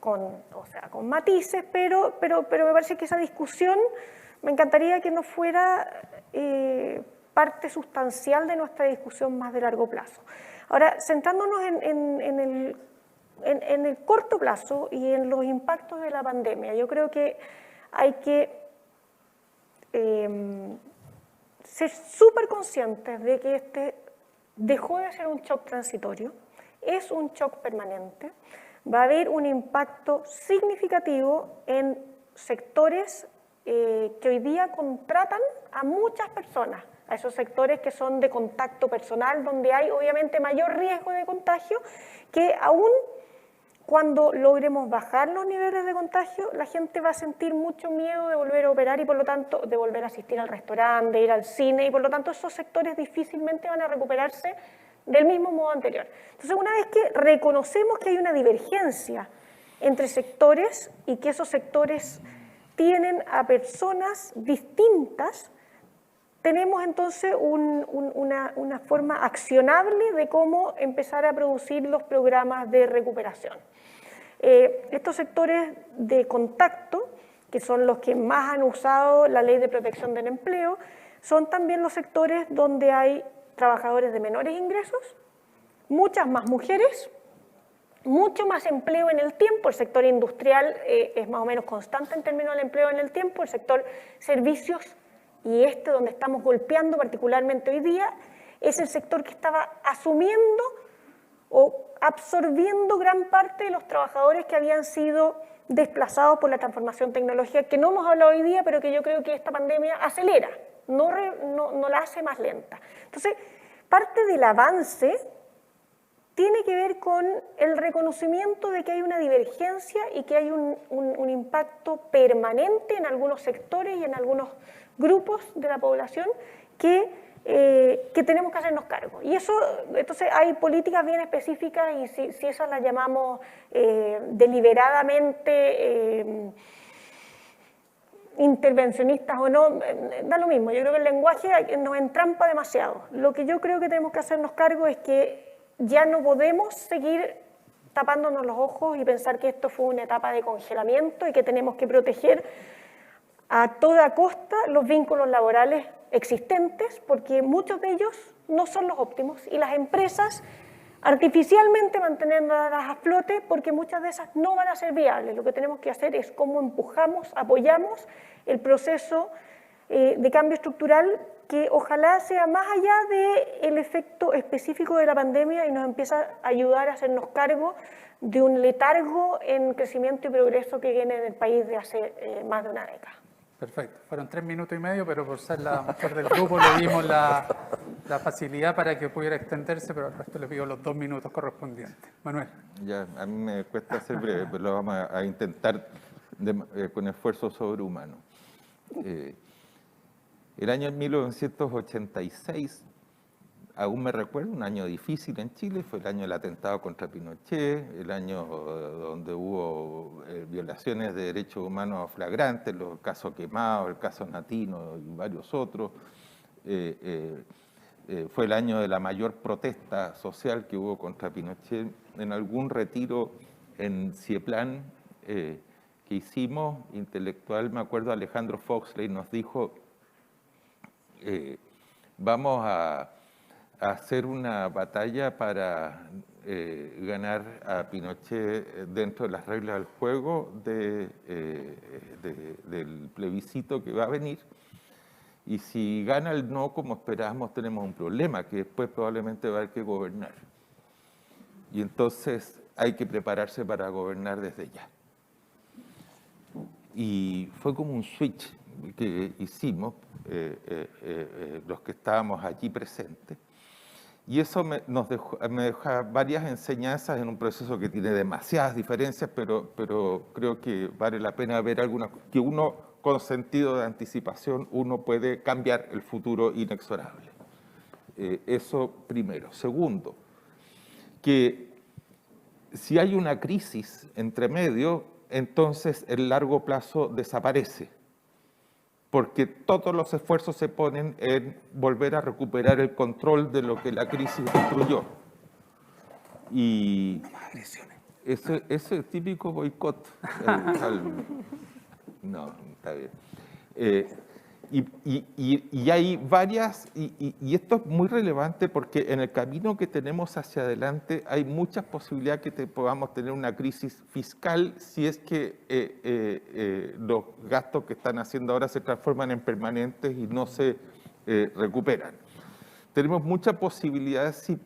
Con matices, pero me parece que esa discusión me encantaría que no fuera parte sustancial de nuestra discusión más de largo plazo. Ahora, centrándonos en el corto plazo y en los impactos de la pandemia, yo creo que hay que ser súper conscientes de que este dejó de ser un shock transitorio, es un shock permanente. Va a haber un impacto significativo en sectores que hoy día contratan a muchas personas, a esos sectores que son de contacto personal, donde hay obviamente mayor riesgo de contagio, que aún cuando logremos bajar los niveles de contagio, la gente va a sentir mucho miedo de volver a operar y por lo tanto de volver a asistir al restaurante, de ir al cine, y por lo tanto esos sectores difícilmente van a recuperarse del mismo modo anterior. Entonces, una vez que reconocemos que hay una divergencia entre sectores y que esos sectores tienen a personas distintas, tenemos entonces una forma accionable de cómo empezar a producir los programas de recuperación. Estos sectores de contacto, que son los que más han usado la Ley de Protección del Empleo, son también los sectores donde hay trabajadores de menores ingresos, muchas más mujeres, mucho más empleo en el tiempo. El sector industrial es más o menos constante en términos del empleo en el tiempo, el sector servicios y donde estamos golpeando particularmente hoy día, es el sector que estaba asumiendo o absorbiendo gran parte de los trabajadores que habían sido desplazados por la transformación tecnológica, que no hemos hablado hoy día, pero que yo creo que esta pandemia acelera, no la hace más lenta. Entonces, parte del avance tiene que ver con el reconocimiento de que hay una divergencia y que hay un impacto permanente en algunos sectores y en algunos grupos de la población que tenemos que hacernos cargo. Y eso, entonces hay políticas bien específicas y si esas las llamamos deliberadamente intervencionistas o no, da lo mismo. Yo creo que el lenguaje nos entrampa demasiado. Lo que yo creo que tenemos que hacernos cargo es que ya no podemos seguir tapándonos los ojos y pensar que esto fue una etapa de congelamiento y que tenemos que proteger a toda costa los vínculos laborales existentes, porque muchos de ellos no son los óptimos y las empresas artificialmente mantenerlas a flote porque muchas de esas no van a ser viables. Lo que tenemos que hacer es cómo empujamos, apoyamos el proceso de cambio estructural que ojalá sea más allá del efecto específico de la pandemia y nos empieza a ayudar a hacernos cargo de un letargo en crecimiento y progreso que viene del país de hace más de una década. Perfecto. Fueron 3 minutos y medio, pero por ser la mujer del grupo le dimos la facilidad para que pudiera extenderse, pero al resto le pido los 2 minutos correspondientes. Manuel. Ya, a mí me cuesta ser breve, pero lo vamos a intentar con esfuerzo sobrehumano. El año 1986, aún me recuerdo, un año difícil en Chile, fue el año del atentado contra Pinochet, el año donde hubo violaciones de derechos humanos flagrantes, los casos Quemados, el caso Natino y varios otros. Fue el año de la mayor protesta social que hubo contra Pinochet. En algún retiro en Cieplán que hicimos, intelectual, me acuerdo, Alejandro Foxley nos dijo, vamos a hacer una batalla para ganar a Pinochet dentro de las reglas del juego del plebiscito que va a venir. Y si gana el no como esperábamos, tenemos un problema, que después probablemente va a haber que gobernar. Y entonces hay que prepararse para gobernar desde ya. Y fue como un switch que hicimos los que estábamos allí presentes. Y eso me deja varias enseñanzas en un proceso que tiene demasiadas diferencias, pero creo que vale la pena ver algunas, que uno con sentido de anticipación, uno puede cambiar el futuro inexorable. Eso primero. Segundo, que si hay una crisis entre medio, entonces el largo plazo desaparece, porque todos los esfuerzos se ponen en volver a recuperar el control de lo que la crisis destruyó. Y ese es el típico boicot. No, está bien. Y hay varias, y esto es muy relevante porque en el camino que tenemos hacia adelante hay muchas posibilidades que podamos tener una crisis fiscal si es que los gastos que están haciendo ahora se transforman en permanentes y no se recuperan. Tenemos muchas posibilidades si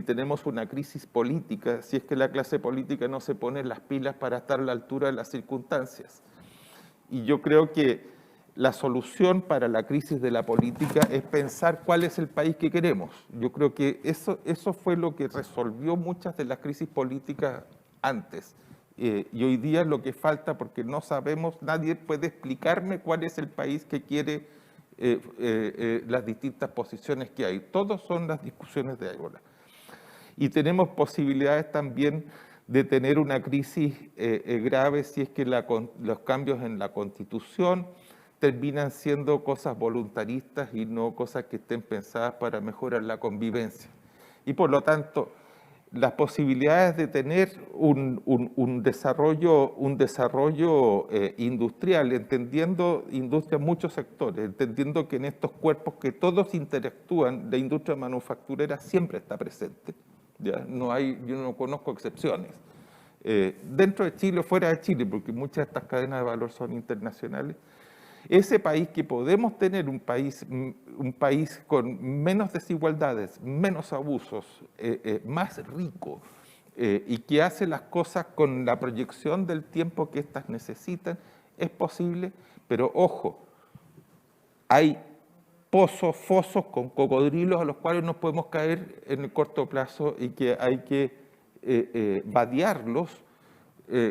tenemos una crisis política, si es que la clase política no se pone las pilas para estar a la altura de las circunstancias. Y yo creo que la solución para la crisis de la política es pensar cuál es el país que queremos. Yo creo que eso fue lo que resolvió muchas de las crisis políticas antes. Y hoy día lo que falta, porque no sabemos, nadie puede explicarme cuál es el país que quiere las distintas posiciones que hay. Todos son las discusiones de ahora. Y tenemos posibilidades también de tener una crisis grave si es que los cambios en la Constitución terminan siendo cosas voluntaristas y no cosas que estén pensadas para mejorar la convivencia. Y por lo tanto, las posibilidades de tener un desarrollo industrial, entendiendo industria en muchos sectores, entendiendo que en estos cuerpos que todos interactúan, la industria manufacturera siempre está presente. ¿Ya? Yo no conozco excepciones. dentro de Chile o fuera de Chile, porque muchas de estas cadenas de valor son internacionales, ese país que podemos tener un país con menos desigualdades, menos abusos, más rico, y que hace las cosas con la proyección del tiempo que éstas necesitan, es posible, pero ojo, hay pozos, fosos con cocodrilos a los cuales nos podemos caer en el corto plazo y que hay que vadearlos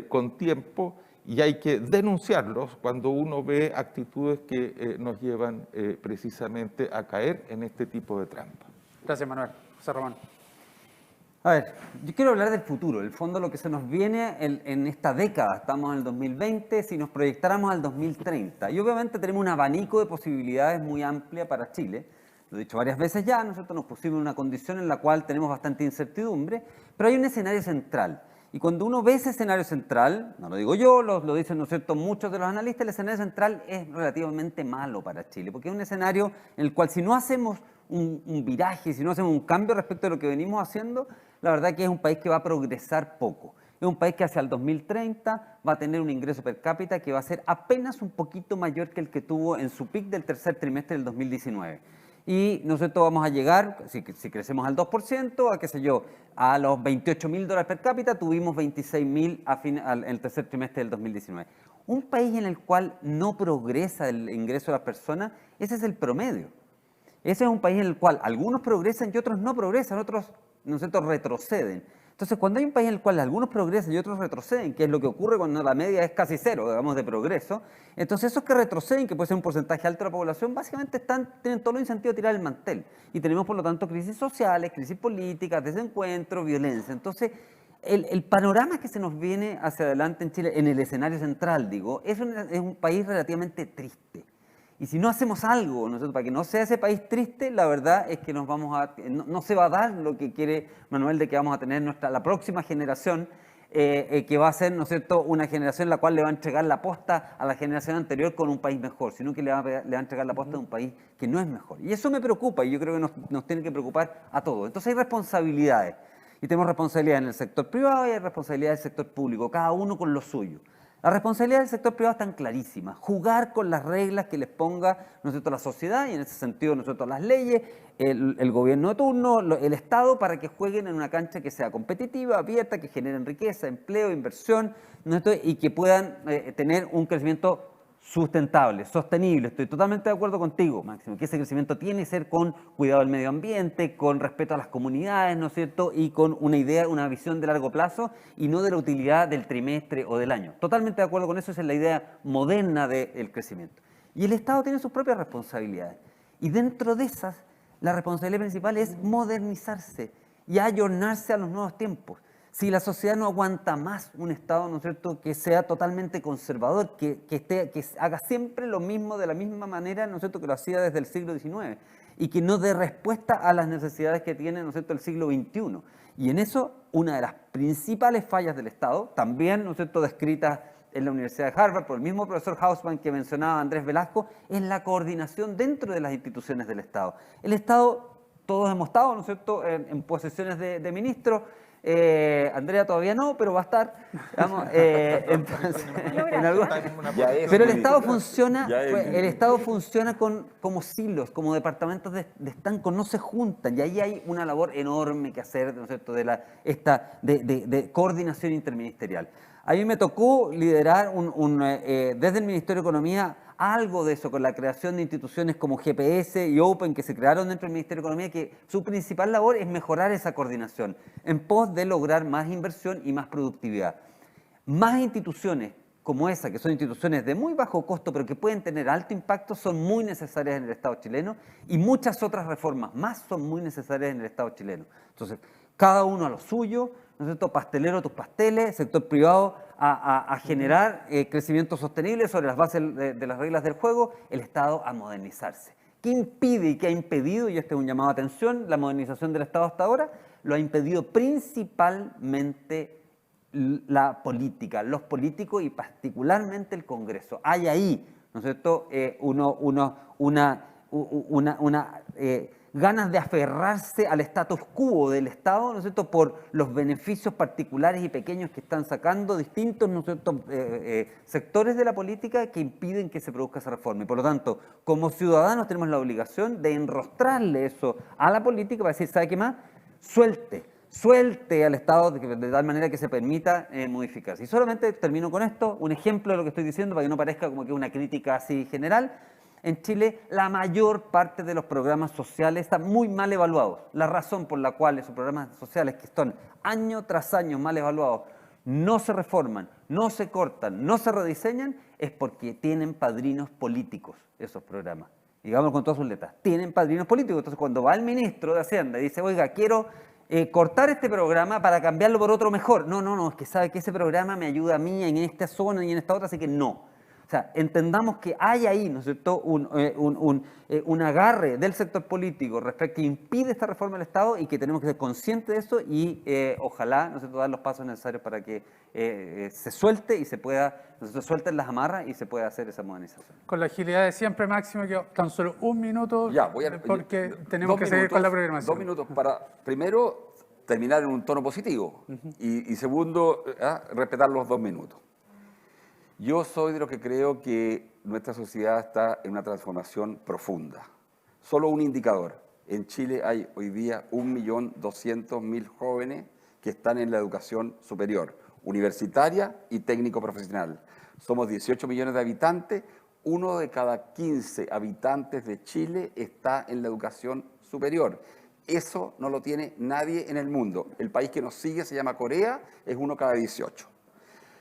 con tiempo, y hay que denunciarlos cuando uno ve actitudes que nos llevan precisamente a caer en este tipo de trampa. Gracias, Manuel. José Román. A ver, yo quiero hablar del futuro, el fondo lo que se nos viene en esta década. Estamos en el 2020, si nos proyectáramos al 2030. Y obviamente tenemos un abanico de posibilidades muy amplia para Chile. Lo he dicho varias veces ya, nosotros nos pusimos en una condición en la cual tenemos bastante incertidumbre, pero hay un escenario central. Y cuando uno ve ese escenario central, no lo digo yo, lo dicen, ¿no es cierto?, muchos de los analistas, el escenario central es relativamente malo para Chile, porque es un escenario en el cual si no hacemos un viraje, si no hacemos un cambio respecto a lo que venimos haciendo, la verdad que es un país que va a progresar poco. Es un país que hacia el 2030 va a tener un ingreso per cápita que va a ser apenas un poquito mayor que el que tuvo en su pic del tercer trimestre del 2019. Y nosotros vamos a llegar, si crecemos al 2%, a qué sé yo, a los $28.000 per cápita, tuvimos 26.000 en el tercer trimestre del 2019. Un país en el cual no progresa el ingreso de las personas, ese es el promedio. Ese es un país en el cual algunos progresan y otros no progresan, otros, ¿no es cierto?, retroceden. Entonces, cuando hay un país en el cual algunos progresan y otros retroceden, que es lo que ocurre cuando la media es casi cero, digamos, de progreso, entonces esos que retroceden, que puede ser un porcentaje alto de la población, básicamente tienen todo el incentivo de tirar el mantel. Y tenemos, por lo tanto, crisis sociales, crisis políticas, desencuentro, violencia. Entonces, el panorama que se nos viene hacia adelante en Chile, en el escenario central, digo, es un país relativamente triste. Y si no hacemos algo, ¿no es cierto?, para que no sea ese país triste, la verdad es que no se va a dar lo que quiere Manuel, de que vamos a tener la próxima generación, que va a ser, ¿no es cierto?, una generación la cual le va a entregar la posta a la generación anterior con un país mejor, sino que le va a entregar la posta a un país que no es mejor. Y eso me preocupa, y yo creo que nos tiene que preocupar a todos. Entonces hay responsabilidades, y tenemos responsabilidades en el sector privado y hay responsabilidades del sector público, cada uno con lo suyo. La responsabilidad del sector privado están clarísimas, jugar con las reglas que les ponga, ¿no es cierto?, la sociedad, y en ese sentido, ¿no es cierto?, las leyes, el gobierno de turno, el Estado, para que jueguen en una cancha que sea competitiva, abierta, que generen riqueza, empleo, inversión, ¿no es cierto?, y que puedan tener un crecimiento sustentable, sostenible. Estoy totalmente de acuerdo contigo, Máximo, que ese crecimiento tiene que ser con cuidado del medio ambiente, con respeto a las comunidades, ¿no es cierto?, y con una idea, una visión de largo plazo y no de la utilidad del trimestre o del año. Totalmente de acuerdo con eso, esa es la idea moderna del crecimiento. Y el Estado tiene sus propias responsabilidades. Y dentro de esas, la responsabilidad principal es modernizarse y ayornarse a los nuevos tiempos. Si la sociedad no aguanta más un Estado, ¿no es cierto?, que sea totalmente conservador, que haga siempre lo mismo de la misma manera, ¿no es cierto?, que lo hacía desde el siglo XIX, y que no dé respuesta a las necesidades que tiene, ¿no es cierto?, el siglo XXI. Y en eso, una de las principales fallas del Estado, también, ¿no es cierto?, descrita en la Universidad de Harvard por el mismo profesor Hausman que mencionaba Andrés Velasco, es la coordinación dentro de las instituciones del Estado. El Estado, todos hemos estado, ¿no es cierto?, en posiciones de ministros. Andrea todavía no, pero va a estar, digamos, entonces, pero el Estado funciona como silos, como departamentos de estanco, no se juntan, y ahí hay una labor enorme que hacer, ¿no es cierto?, de coordinación interministerial. A mí me tocó liderar desde el Ministerio de Economía algo de eso, con la creación de instituciones como GPS y Open que se crearon dentro del Ministerio de Economía, que su principal labor es mejorar esa coordinación en pos de lograr más inversión y más productividad. Más instituciones como esa, que son instituciones de muy bajo costo pero que pueden tener alto impacto, son muy necesarias en el Estado chileno, y muchas otras reformas más son muy necesarias en el Estado chileno. Entonces, cada uno a lo suyo, ¿no es cierto?, pastelero tus pasteles, sector privado a generar crecimiento sostenible sobre las bases de las reglas del juego, el Estado a modernizarse. ¿Qué impide y qué ha impedido, y este es un llamado de atención, la modernización del Estado hasta ahora? Lo ha impedido principalmente la política, los políticos y particularmente el Congreso. Hay ahí, ¿no es cierto?, una ganas de aferrarse al status quo del Estado, ¿no es cierto?, por los beneficios particulares y pequeños que están sacando distintos, ¿no es cierto?, sectores de la política que impiden que se produzca esa reforma. Y por lo tanto, como ciudadanos tenemos la obligación de enrostrarle eso a la política para decir, ¿sabe qué más? Suelte al Estado de tal manera que se permita modificarse. Y solamente termino con esto, un ejemplo de lo que estoy diciendo para que no parezca como que una crítica así general. En Chile, la mayor parte de los programas sociales están muy mal evaluados. La razón por la cual esos programas sociales que están año tras año mal evaluados no se reforman, no se cortan, no se rediseñan, es porque tienen padrinos políticos esos programas. Digamos con todas sus letras, tienen padrinos políticos. Entonces, cuando va el ministro de Hacienda y dice, oiga, quiero cortar este programa para cambiarlo por otro mejor. No, es que sabe que ese programa me ayuda a mí en esta zona y en esta otra, así que no. O sea, entendamos que hay ahí, ¿no es cierto?, un agarre del sector político respecto que impide esta reforma del Estado y que tenemos que ser conscientes de eso y ojalá, ¿no es cierto?, dar los pasos necesarios para que se suelte y se pueda, ¿no es cierto?, suelten las amarras y se pueda hacer esa modernización. Con la agilidad de siempre, Máximo, que tan solo un minuto, Ya, porque tenemos que seguir con la programación. 2 minutos para, primero, terminar en un tono positivo y segundo, respetar los 2 minutos. Yo soy de los que creo que nuestra sociedad está en una transformación profunda. Solo un indicador. En Chile hay hoy día 1.200.000 jóvenes que están en la educación superior, universitaria y técnico-profesional. Somos 18 millones de habitantes. 1 de cada 15 habitantes de Chile está en la educación superior. Eso no lo tiene nadie en el mundo. El país que nos sigue se llama Corea, es 1 cada 18.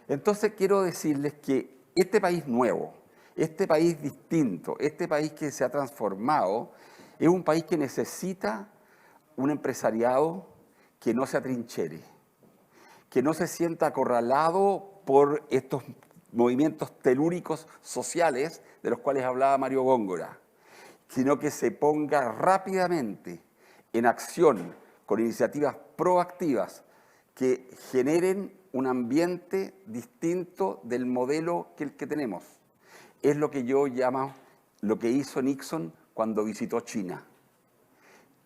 Entonces quiero decirles que este país nuevo, este país distinto, este país que se ha transformado, es un país que necesita un empresariado que no se atrinchere, que no se sienta acorralado por estos movimientos telúricos sociales de los cuales hablaba Mario Góngora, sino que se ponga rápidamente en acción con iniciativas proactivas que generen un ambiente distinto del modelo que el que tenemos. Es lo que yo llamo lo que hizo Nixon cuando visitó China.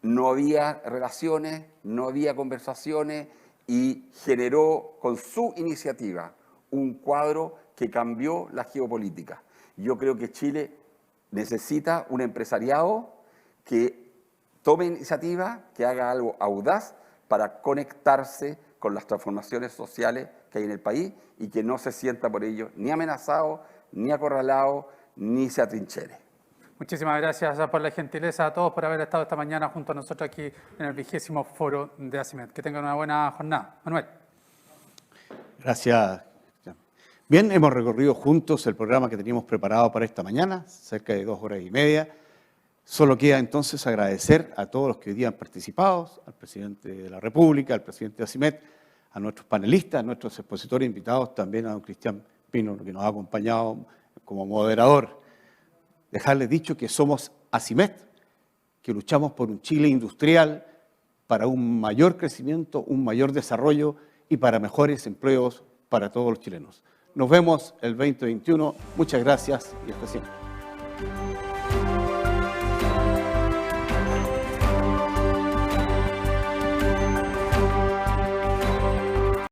No había relaciones, no había conversaciones y generó con su iniciativa un cuadro que cambió la geopolítica. Yo creo que Chile necesita un empresariado que tome iniciativa, que haga algo audaz para conectarse con las transformaciones sociales que hay en el país y que no se sienta por ello ni amenazado, ni acorralado, ni se atrinchere. Muchísimas gracias por la gentileza a todos por haber estado esta mañana junto a nosotros aquí en el 20º Foro de ACIMED. Que tengan una buena jornada. Manuel. Gracias. Bien, hemos recorrido juntos el programa que teníamos preparado para esta mañana, cerca de 2 horas y media. Solo queda entonces agradecer a todos los que hoy día han participado, al presidente de la República, al presidente de ACIMED, a nuestros panelistas, a nuestros expositores invitados, también a don Cristian Pino, que nos ha acompañado como moderador. Dejarles dicho que somos ACIMED, que luchamos por un Chile industrial, para un mayor crecimiento, un mayor desarrollo y para mejores empleos para todos los chilenos. Nos vemos el 2021. Muchas gracias y hasta siempre.